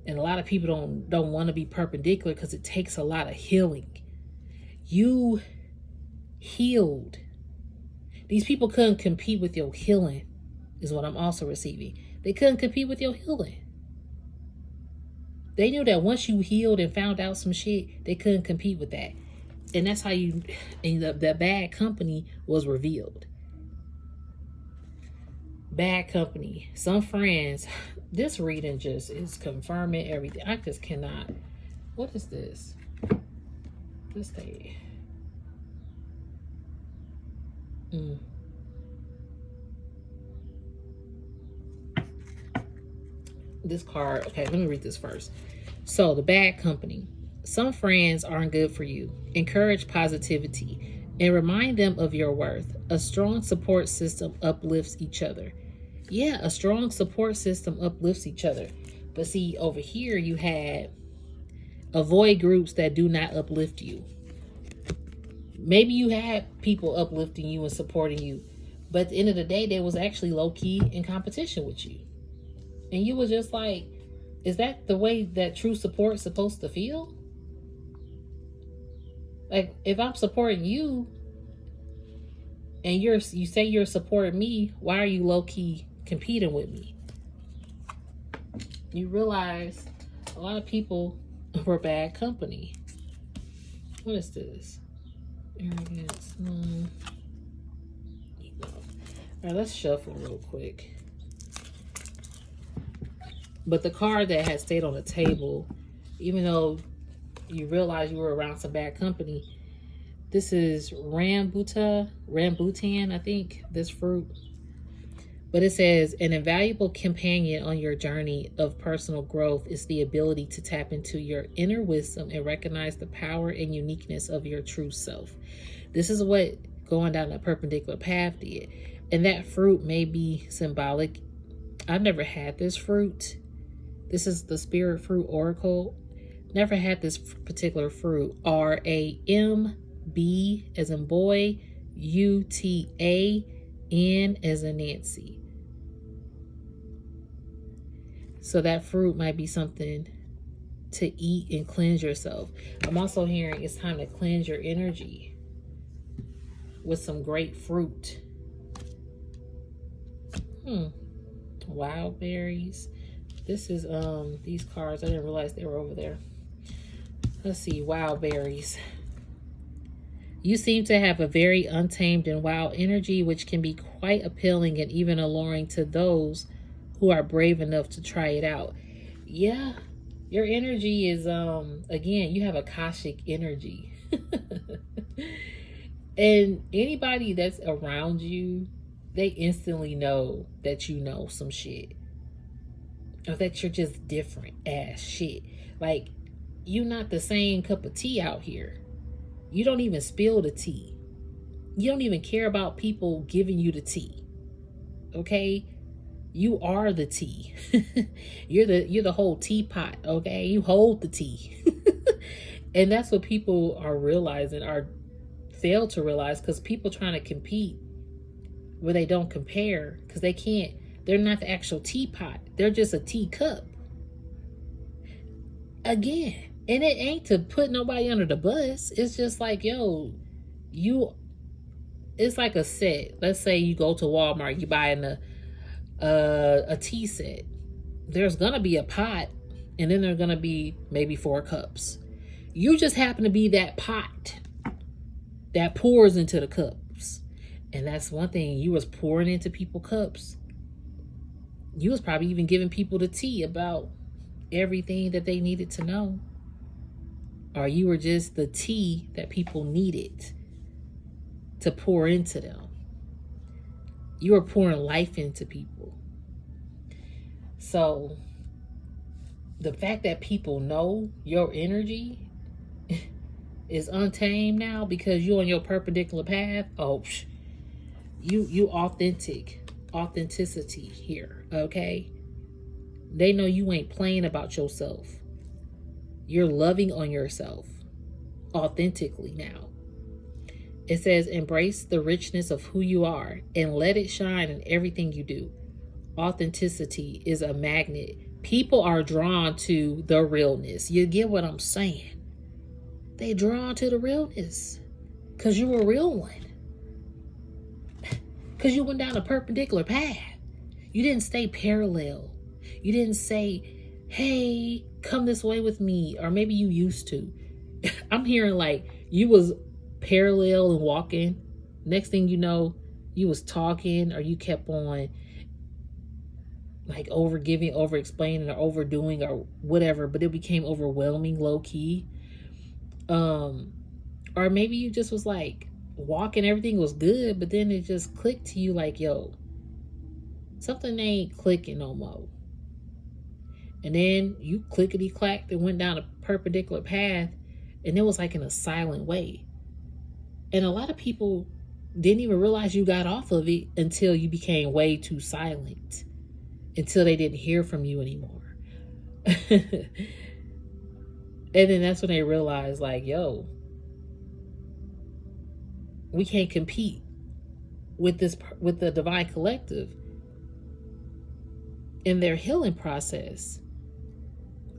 And a lot of people don't want to be perpendicular because it takes a lot of healing. You healed. These people couldn't compete with your healing, is what I'm also receiving. They couldn't compete with your healing. They knew that once you healed and found out some shit, they couldn't compete with that. And that's how the bad company was revealed. Bad company. Some friends, this reading just is confirming everything. I just cannot. What is this? This thing. This card. Okay, let me read this first. So, the bad company. Some friends aren't good for you. Encourage positivity and remind them of your worth. A strong support system uplifts each other. Yeah, a strong support system uplifts each other. But see, over here you had avoid groups that do not uplift you. Maybe you had people uplifting you and supporting you, but at the end of the day, they was actually low-key in competition with you. And you was just like, is that the way that true support is supposed to feel? Like, if I'm supporting you, And you say you're supporting me. Why are you low-key competing with me? You realize a lot of people were bad company. What is this? Arrogance. Ego. All right, let's shuffle real quick. But the card that has stayed on the table, even though you realize you were around some bad company, this is rambutan, I think, this fruit. But it says, an invaluable companion on your journey of personal growth is the ability to tap into your inner wisdom and recognize the power and uniqueness of your true self. This is what going down that perpendicular path did. And that fruit may be symbolic. I've never had this fruit. This is the Spirit Fruit Oracle. Never had this particular fruit. RAM B as in boy, UTAN as in Nancy. So that fruit might be something to eat and cleanse yourself. I'm also hearing it's time to cleanse your energy with some grapefruit. Wild berries. This is these cards. I didn't realize they were over there. Let's see, wild berries. You seem to have a very untamed and wild energy, which can be quite appealing and even alluring to those who are brave enough to try it out. Yeah, your energy is, again, you have Akashic energy. And anybody that's around you, they instantly know that you know some shit. Or that you're just different ass shit. Like, you're not the same cup of tea out here. You don't even spill the tea. You don't even care about people giving you the tea. Okay? You are the tea. You're the whole teapot, okay? You hold the tea. And that's what people are realizing, or fail to realize, because people trying to compete where they don't compare, because they can't. They're not the actual teapot. They're just a teacup. Again. And it ain't to put nobody under the bus. It's just like, yo, it's like a set. Let's say you go to Walmart, you buying a tea set. There's going to be a pot, and then there's going to be maybe 4 cups. You just happen to be that pot that pours into the cups. And that's one thing. You was pouring into people's cups. You was probably even giving people the tea about everything that they needed to know. Or you were just the tea that people needed to pour into them. You were pouring life into people. So the fact that people know your energy is untamed now because you're on your perpendicular path. Oh, you authenticity here, okay? They know you ain't playing about yourself. You're loving on yourself authentically now. It says, embrace the richness of who you are and let it shine in everything you do. Authenticity is a magnet. People are drawn to the realness. You get what I'm saying? They drawn to the realness because you're a real one. Because you went down a perpendicular path. You didn't stay parallel. You didn't say, hey, come this way with me. Or maybe you used to. I'm hearing like you was parallel and walking. Next thing you know, you was talking, or you kept on like over giving, over explaining, or overdoing, or whatever, but it became overwhelming, low key. Or maybe you just was like walking, everything was good, but then it just clicked to you like, yo, something ain't clicking no more. And then you clickety-clacked and went down a perpendicular path, and it was like in a silent way. And a lot of people didn't even realize you got off of it until you became way too silent, until they didn't hear from you anymore. And then that's when they realized, like, yo, we can't compete with the divine collective in their healing process.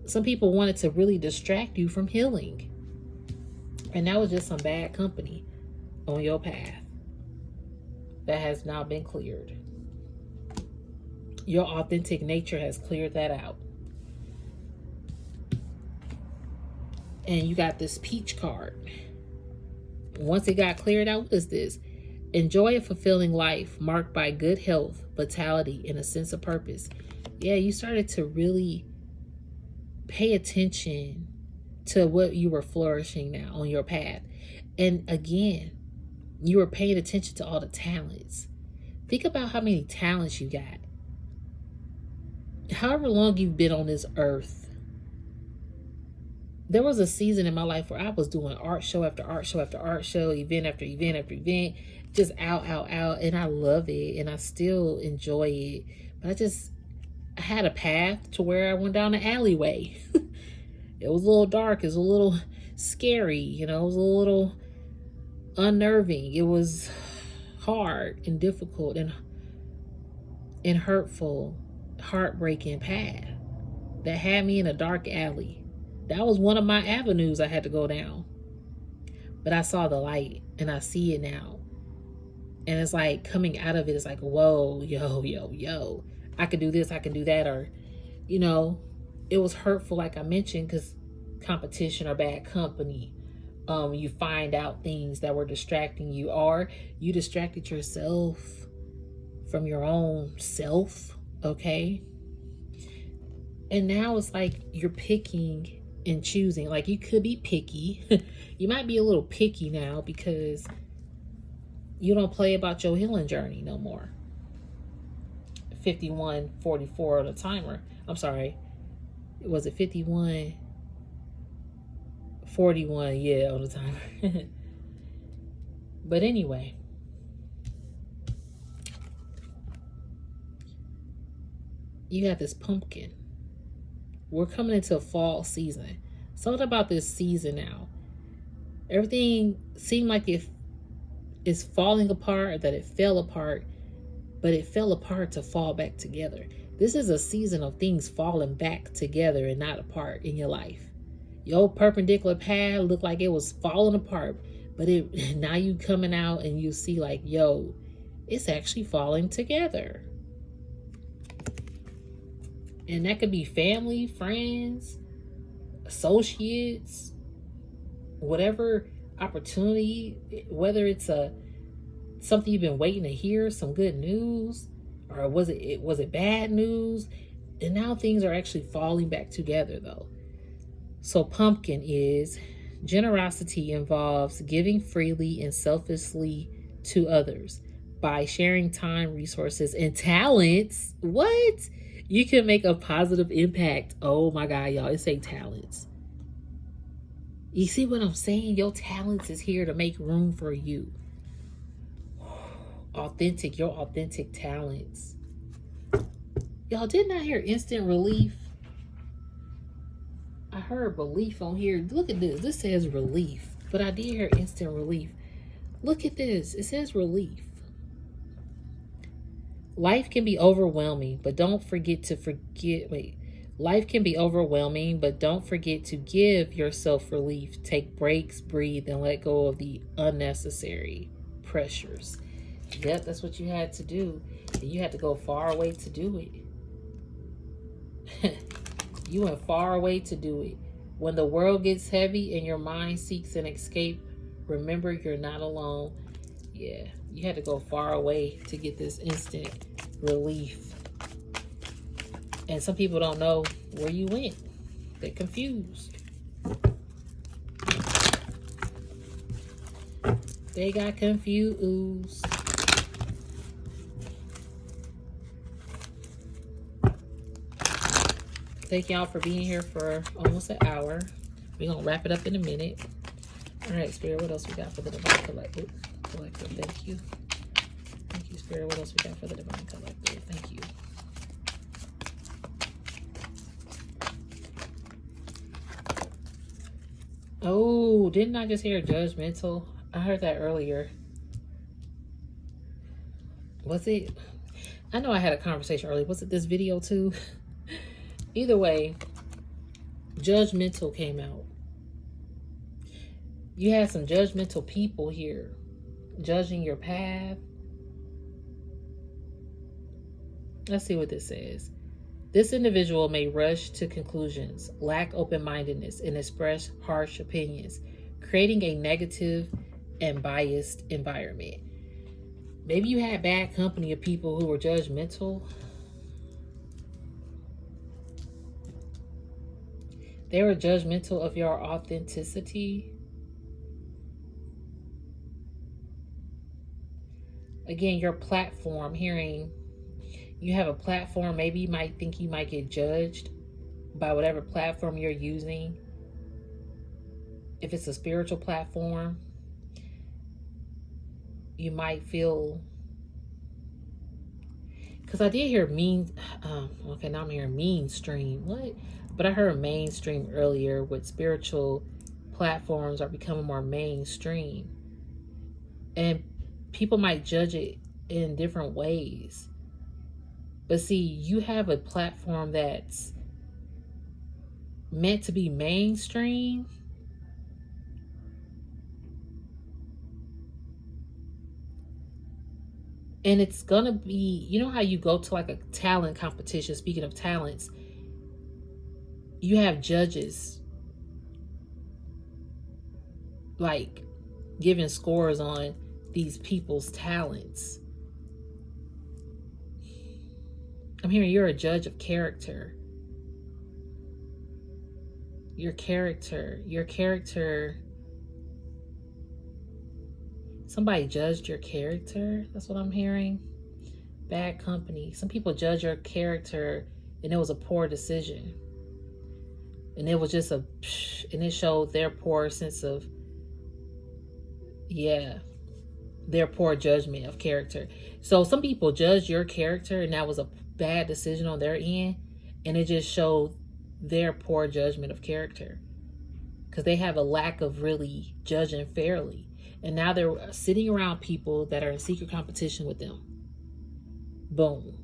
Some people wanted to really distract you from healing. And that was just some bad company on your path. that has now been cleared. Your authentic nature has cleared that out. And you got this peach card. Once it got cleared out, what is this? Enjoy a fulfilling life marked by good health, vitality, and a sense of purpose. Yeah, you started to really pay attention to what you were flourishing now on your path. And again, you were paying attention to all the talents. Think about how many talents you got. However long you've been on this earth, there was a season in my life where I was doing art show after art show after art show, event after event after event, just out. And I love it and I still enjoy it. But I had a path to where I went down the alleyway. It was a little dark. It was a little scary. You know, it was a little unnerving. It was hard and difficult and hurtful, heartbreaking path that had me in a dark alley. That was one of my avenues I had to go down. But I saw the light and I see it now. And it's like coming out of it, it's like, whoa, yo. I can do this, I can do that. Or, you know, it was hurtful, like I mentioned, because competition or bad company. You find out things that were distracting you, or you distracted yourself from your own self, okay? And now it's like you're picking and choosing. Like you could be picky. You might be a little picky now because you don't play about your healing journey no more. 51:44 on the timer. I'm sorry. Was it 51:41? Yeah, on the timer. But anyway. You got this pumpkin. We're coming into fall season. Something about this season now. Everything seemed like it is falling apart, or that it fell apart, but it fell apart to fall back together. This is a season of things falling back together and not apart in your life. Your perpendicular path looked like it was falling apart, but now you coming out and you see like, yo, it's actually falling together. And that could be family, friends, associates, whatever opportunity, whether it's something you've been waiting to hear, some good news, or was it bad news? And now things are actually falling back together though. So pumpkin is generosity involves giving freely and selflessly to others by sharing time, resources, and talents. What? You can make a positive impact. Oh my God, y'all, it say talents. You see what I'm saying? Your talents is here to make room for you. Your authentic talents. Y'all, didn't I hear instant relief? I heard belief on here. Look at this. This says relief, but I did hear instant relief. Look at this. It says relief. Life can be overwhelming, but don't forget to Life can be overwhelming, but don't forget to give yourself relief. Take breaks, breathe, and let go of the unnecessary pressures. Yep, that's what you had to do. And you had to go far away to do it. You went far away to do it. When the world gets heavy and your mind seeks an escape, remember you're not alone. Yeah, you had to go far away to get this instant relief. And some people don't know where you went. They're confused. They got confused. Thank y'all for being here for almost an hour. We're going to wrap it up in a minute. All right, Spirit, what else we got for the Divine Collective? Thank you. Thank you, Spirit. What else we got for the Divine Collective? Thank you. Oh, didn't I just hear judgmental? I heard that earlier. Was it? I know I had a conversation earlier. Was it this video too? Either way, judgmental came out. You had some judgmental people here judging your path, Let's see what this says. This individual may rush to conclusions, lack open-mindedness, and express harsh opinions, creating a negative and biased environment. Maybe you had bad company of people who were judgmental. They were judgmental of your authenticity. Again, your platform, hearing you have a platform, maybe you might think you might get judged by whatever platform you're using. If it's a spiritual platform, you might feel, because I did hear okay, now I'm hearing mainstream. What? But I heard mainstream earlier. With spiritual platforms are becoming more mainstream. And people might judge it in different ways. But see, you have a platform that's meant to be mainstream. And it's going to be, you know how you go to like a talent competition, speaking of talents, you have judges like giving scores on these people's talents. I'm hearing you're a judge of character. Your character. Somebody judged your character. That's what I'm hearing. Bad company. Some people judge your character and it was a poor decision. And it was just and it showed their poor sense of, their poor judgment of character. So some people judge your character and that was a bad decision on their end, and it just showed their poor judgment of character because they have a lack of really judging fairly. And now they're sitting around people that are in secret competition with them. Boom.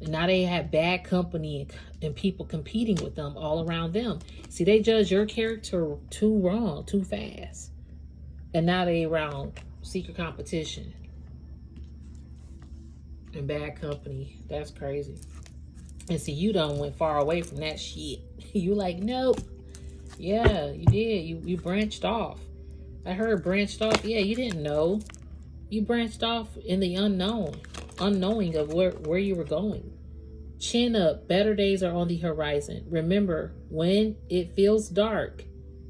And now they have bad company and people competing with them all around them. See, they judge your character too wrong, too fast. And now they around secret competition and bad company. That's crazy. And see, you done went far away from that shit. You like, nope. Yeah, you did. You branched off. I heard branched off. Yeah, you didn't know. You branched off in the unknowing of where you were going. Chin up. Better days are on the horizon. Remember, when it feels dark,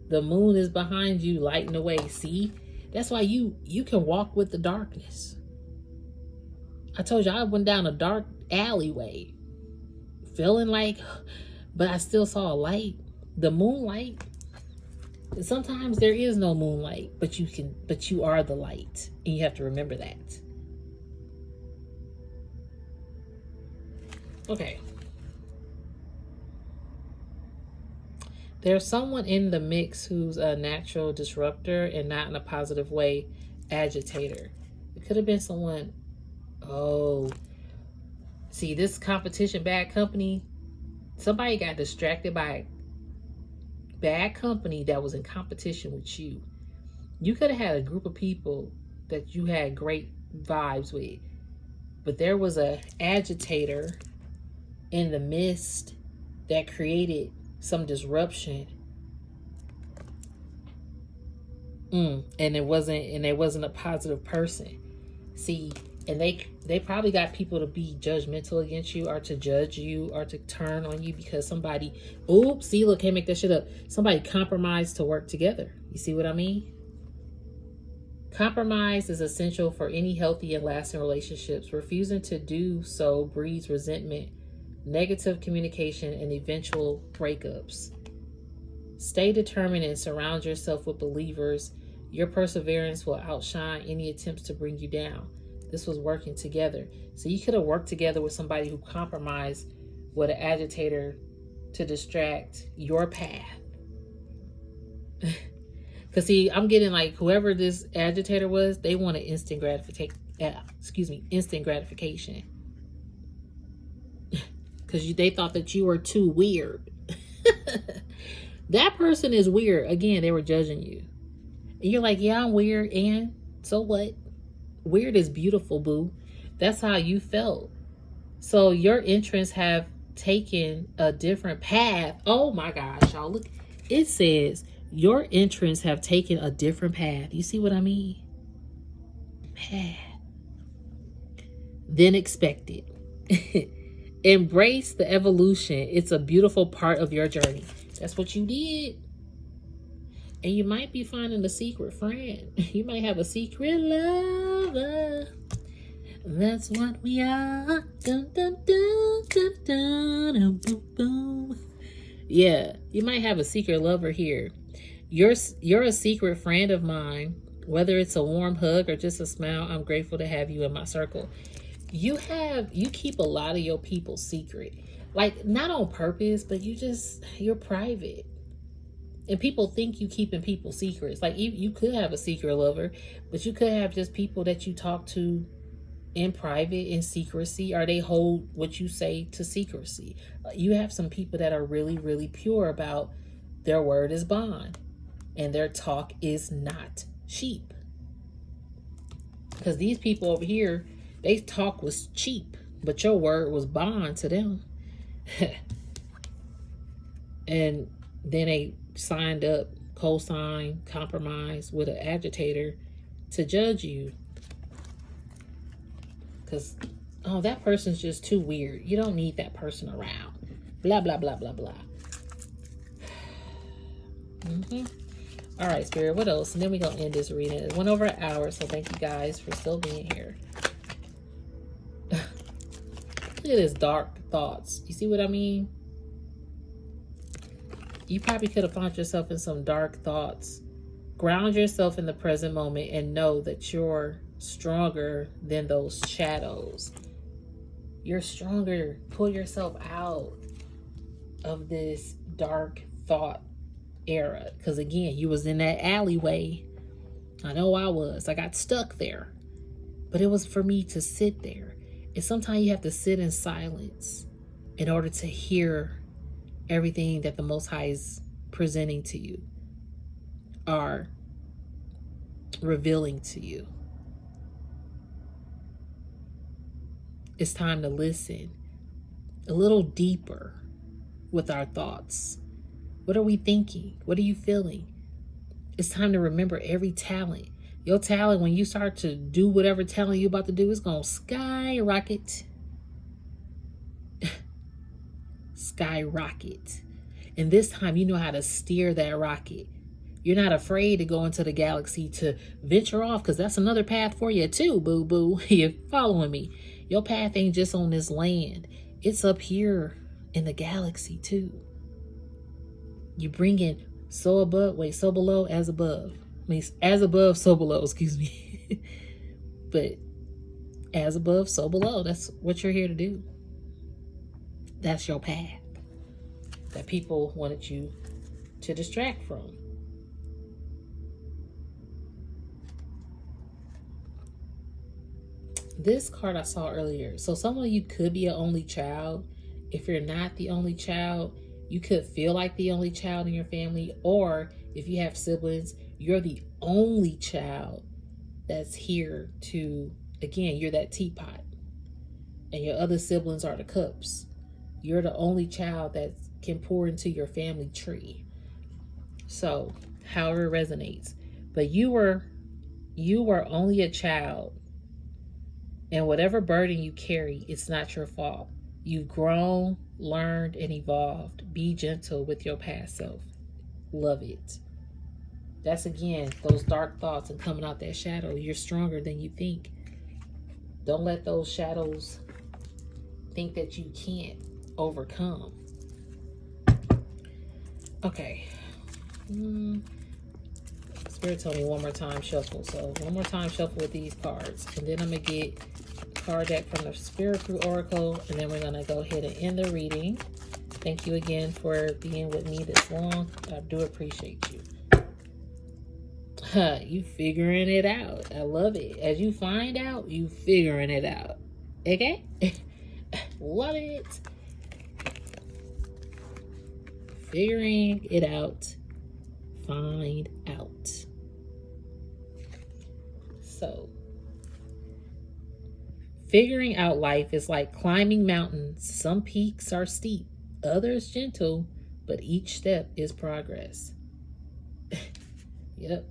the moon is behind you, lighting the way. See? That's why you can walk with the darkness. I told you I went down a dark alleyway, feeling like, but I still saw a light. The moonlight. And sometimes there is no moonlight, but you are the light, and you have to remember that. Okay. There's someone in the mix who's a natural disruptor and not in a positive way, agitator. It could have been someone. Oh, see, this competition, bad company, somebody got distracted by bad company that was in competition with you. You could have had a group of people that you had great vibes with, but there was a agitator in the midst that created some disruption. And it wasn't a positive person. See, and they probably got people to be judgmental against you, or to judge you, or to turn on you because somebody, see, look, can't make that shit up. Somebody compromised to work together. You see what I mean? Compromise is essential for any healthy and lasting relationships. Refusing to do so breeds resentment, negative communication, and eventual breakups. Stay determined and surround yourself with believers. Your perseverance will outshine any attempts to bring you down. This was working together. So you could have worked together with somebody who compromised with an agitator to distract your path. Because see, I'm getting like whoever this agitator was, they wanted instant gratification. Instant gratification. Because they thought that you were too weird. That person is weird. Again, they were judging you. And you're like, yeah, I'm weird. And so what? Weird is beautiful, boo. That's how you felt. So your interests have taken a different path. Oh my gosh, y'all, look. It says your interests have taken a different path. You see what I mean? Path than expected. Embrace the evolution. It's a beautiful part of your journey. That's what you did. And you might be finding a secret friend. You might have a secret lover. That's what we are. Dun, dun, dun, dun, dun, dun, boom, boom. Yeah, you might have a secret lover here. You're a secret friend of mine. Whether it's a warm hug or just a smile, I'm grateful to have you in my circle. You keep a lot of your people secret. Like, not on purpose, but you're private. And people think you keeping people secrets. Like, you could have a secret lover, but you could have just people that you talk to in private, in secrecy, or they hold what you say to secrecy. You have some people that are really, really pure about their word is bond and their talk is not cheap. Because these people over here, they talk was cheap, but your word was bond to them. And then they signed up, co-signed, compromised with an agitator to judge you. Because, oh, that person's just too weird. You don't need that person around. Blah, blah, blah, blah, blah. All right, Spirit, what else? And then we're going to end this reading. It went over an hour, so thank you guys for still being here. Look at this dark thoughts. You see what I mean? You probably could have found yourself in some dark thoughts. Ground yourself in the present moment and know that you're stronger than those shadows. You're stronger. Pull yourself out of this dark thought era. Because again, you was in that alleyway. I know I was. I got stuck there. But it was for me to sit there. And sometimes you have to sit in silence in order to hear everything that the Most High is presenting to you or revealing to you. It's time to listen a little deeper with our thoughts. What are we thinking? What are you feeling? It's time to remember every talent. Your talent, when you start to do whatever talent you're about to do, it's going to skyrocket. Skyrocket. And this time you know how to steer that rocket. You're not afraid to go into the galaxy to venture off, because that's another path for you too, boo-boo. You're following me. Your path ain't just on this land. It's up here in the galaxy too. You bring in so below, as above. I mean, as above, so below, excuse me. But as above, so below. That's what you're here to do. That's your path that people wanted you to distract from. This card I saw earlier. So some of you could be an only child. If you're not the only child, you could feel like the only child in your family. Or if you have siblings, you're the only child that's here to, again, you're that teapot. And your other siblings are the cups. You're the only child that can pour into your family tree. So, however it resonates. But you were only a child. And whatever burden you carry, it's not your fault. You've grown, learned, and evolved. Be gentle with your past self. Love it. That's, again, those dark thoughts and coming out that shadow. You're stronger than you think. Don't let those shadows think that you can't overcome. Okay. Spirit told me one more time shuffle. So one more time shuffle with these cards. And then I'm going to get a card deck from the Spirit Fruit Oracle. And then we're going to go ahead and end the reading. Thank you again for being with me this long. I do appreciate you. You figuring it out. I love it. As you find out, you figuring it out. Okay? Love it. Figuring it out. Find out. So, Figuring out life is like climbing mountains. Some peaks are steep, others gentle, but each step is progress. Yep.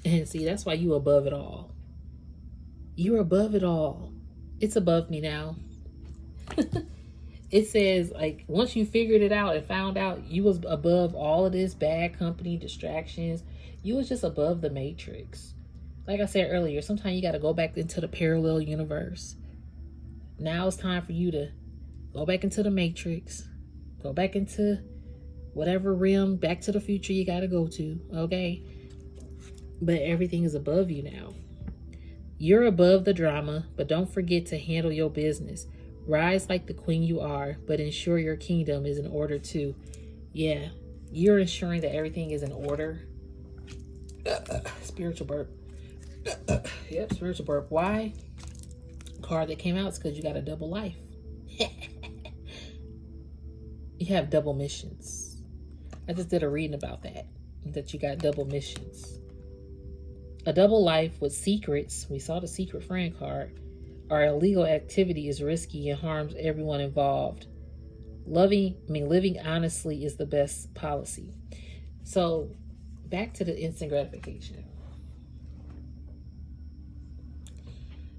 And see, that's why you above it all. You're above it all. It's above me now. It says, like, once you figured it out and found out you was above all of this bad company, distractions, you was just above the matrix. Like I said earlier, sometimes you got to go back into the parallel universe. Now it's time for you to go back into the matrix, go back into whatever realm, back to the future you got to go to, okay? But everything is above you now. You're above the drama, but don't forget to handle your business. Rise like the queen you are, but ensure your kingdom is in order too. Yeah, you're ensuring that everything is in order. Spiritual burp. Yep, spiritual burp. Why? Card that came out is because you got a double life. You have double missions. I just did a reading about that you got double missions. A double life with secrets, we saw the secret friend card, or illegal activity is risky and harms everyone involved. Living honestly is the best policy. So, back to the instant gratification.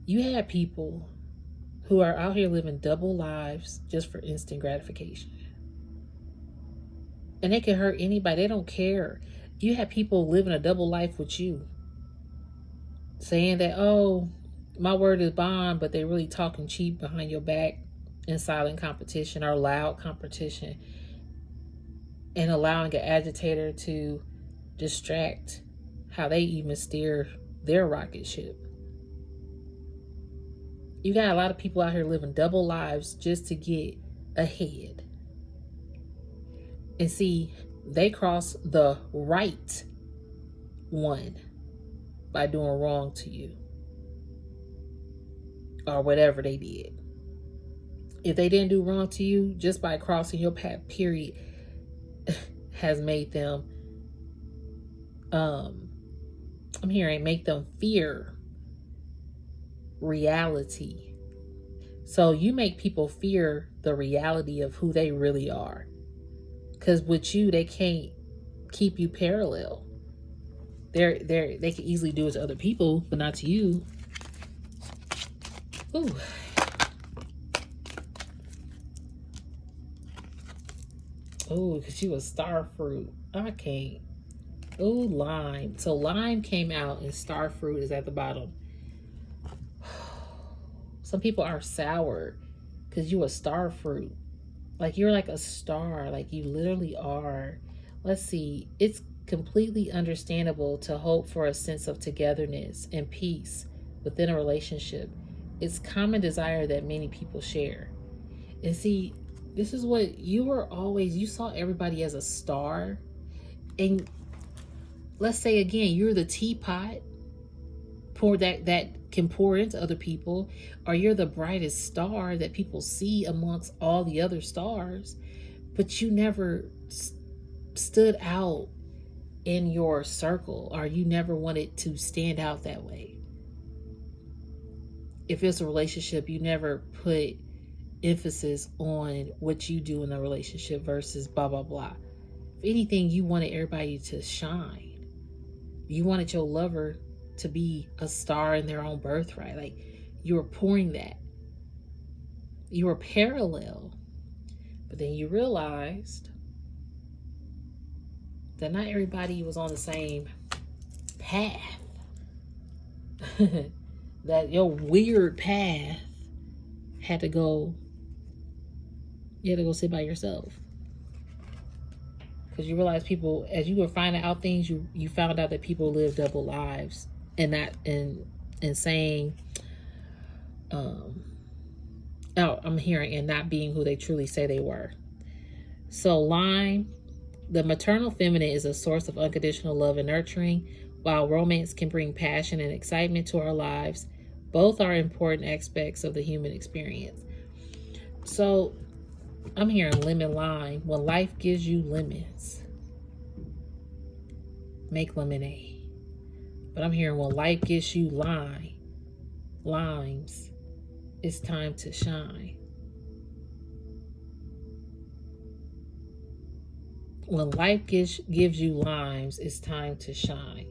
You have people who are out here living double lives just for instant gratification. And they can hurt anybody. They don't care. You have people living a double life with you, saying that, oh, my word is bond, but they really talking cheap behind your back in silent competition or loud competition, and allowing an agitator to distract how they even steer their rocket ship. You got a lot of people out here living double lives just to get ahead. And see, they cross the right one by doing wrong to you, or whatever they did. If they didn't do wrong to you, just by crossing your path, period, has made them, make them fear reality. So you make people fear the reality of who they really are. Because with you, they can't keep you parallel. They can easily do it to other people, but not to you. Ooh. Oh, because you a star fruit. I can't. Oh, lime. So lime came out and star fruit is at the bottom. Some people are sour because you a star fruit. Like you're like a star. Like you literally are. Let's see. It's completely understandable to hope for a sense of togetherness and peace within a relationship. It's common desire that many people share. And see, this is what you were always, you saw everybody as a star. And let's say again, you're the teapot that can pour into other people, or you're the brightest star that people see amongst all the other stars, but you never stood out in your circle, or you never wanted to stand out that way. If it's a relationship, you never put emphasis on what you do in a relationship versus blah blah blah. If anything, you wanted everybody to shine. You wanted your lover to be a star in their own birthright. Like you were pouring that. You were parallel. But then you realized that not everybody was on the same path. That your weird path had to go, you had to go sit by yourself. Because you realize people, as you were finding out things, you found out that people live double lives, and not and saying, I'm hearing, and not being who they truly say they were. So lime, the maternal feminine is a source of unconditional love and nurturing, while romance can bring passion and excitement to our lives. Both are important aspects of the human experience. So I'm hearing lemon lime. When life gives you lemons, make lemonade. But I'm hearing when life gives you limes, it's time to shine. When life gives you limes, it's time to shine.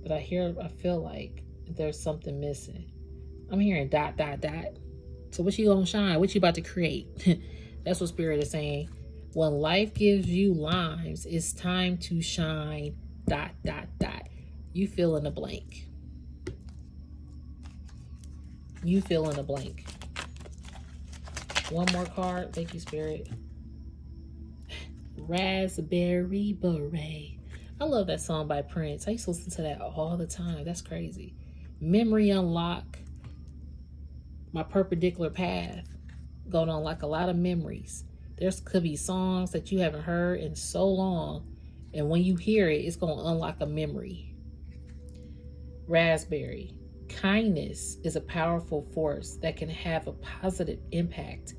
But I feel like there's something missing. I'm hearing ... So what you gonna shine? What you about to create? That's what Spirit is saying. When life gives you limes, it's time to shine ... You fill in the blank. You fill in the blank. One more card. Thank you, Spirit. Raspberry Beret. I love that song by Prince. I used to listen to that all the time. That's crazy. Memory unlock. My perpendicular path. Going on like a lot of memories. Could be songs that you haven't heard in so long. And when you hear it, it's going to unlock a memory. Raspberry. Kindness is a powerful force that can have a positive impact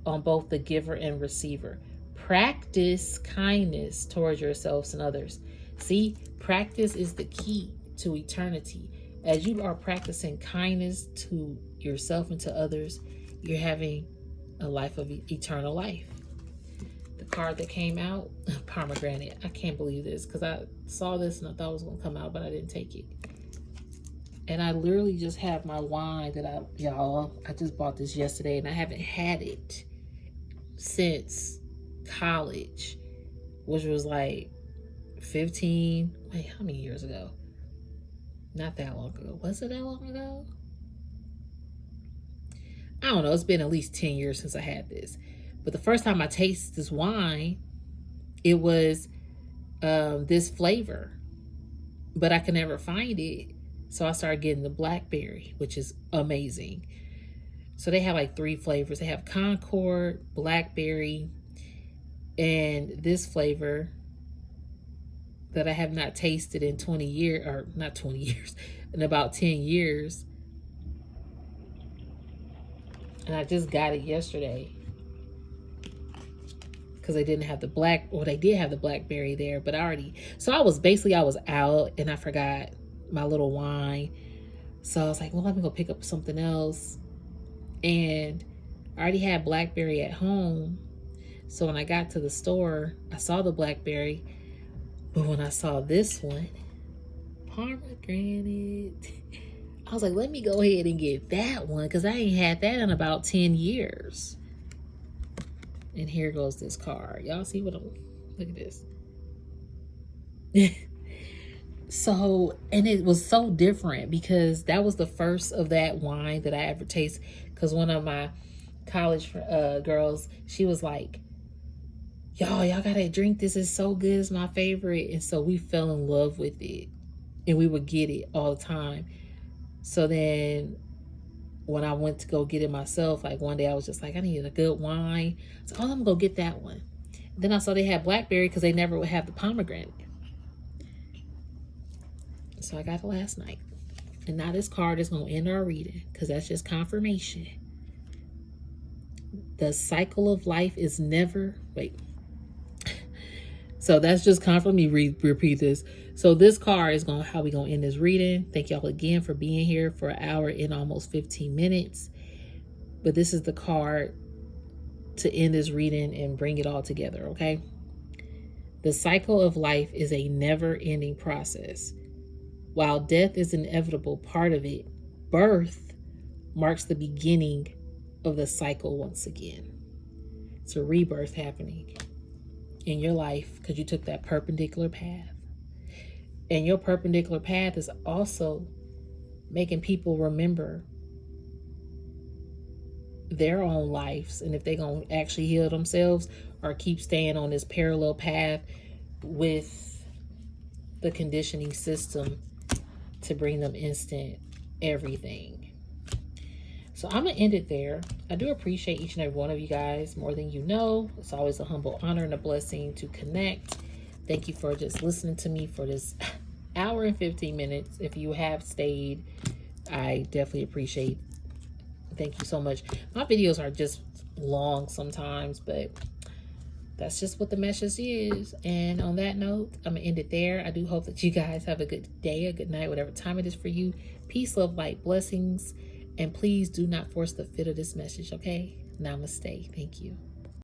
on both the giver and receiver. Practice kindness towards yourselves and others. See, practice is the key to eternity. As you are practicing kindness to yourself and to others, you're having a life of eternal life. The card that came out, pomegranate. I can't believe this because I saw this and I thought it was going to come out, but I didn't take it. And I literally just have my wine that I just bought this yesterday and I haven't had it since college, which was like 15, wait, how many years ago? Not that long ago. Was it that long ago? I don't know. It's been at least 10 years since I had this. But the first time I tasted this wine, it was this flavor. But I could never find it. So I started getting the blackberry, which is amazing. So they have like 3 flavors. They have Concord, blackberry, and this flavor that I have not tasted in 20 years, or not 20 years, in about 10 years. And I just got it yesterday because they didn't have they did have the blackberry there, but I was out and I forgot my little wine. So I was like, well, let me go pick up something else. And I already had blackberry at home. So when I got to the store, I saw the blackberry. But when I saw this one, pomegranate, I was like, let me go ahead and get that one because I ain't had that in about 10 years. And here goes this card. Y'all see look at this. So, and it was so different because that was the first of that wine that I ever tasted. Because one of my college girls, she was like, y'all gotta drink this. It's so good. It's my favorite. And so we fell in love with it. And we would get it all the time. So then when I went to go get it myself, like one day I was just like, I need a good wine. So I'm gonna go get that one. Then I saw they had blackberry because they never would have the pomegranate. So I got it last night. And now this card is going to end our reading because that's just confirmation. The cycle of life is never... Wait. So that's just confirmation. Repeat this. So this card is how we going to end this reading. Thank y'all again for being here for an hour and almost 15 minutes. But this is the card to end this reading and bring it all together, okay? The cycle of life is a never-ending process. While death is an inevitable part of it, birth marks the beginning of the cycle once again. It's a rebirth happening in your life because you took that perpendicular path. And your perpendicular path is also making people remember their own lives and if they're going to actually heal themselves or keep staying on this parallel path with the conditioning system to bring them instant everything. So I'm going to end it there. I do appreciate each and every one of you guys more than you know. It's always a humble honor and a blessing to connect. Thank you for just listening to me for this hour and 15 minutes. If you have stayed, I definitely appreciate. Thank you so much. My videos are just long sometimes, but that's just what the message is. And on that note, I'm going to end it there. I do hope that you guys have a good day, a good night, whatever time it is for you. Peace, love, light, blessings. And please do not force the fit of this message, okay? Namaste. Thank you.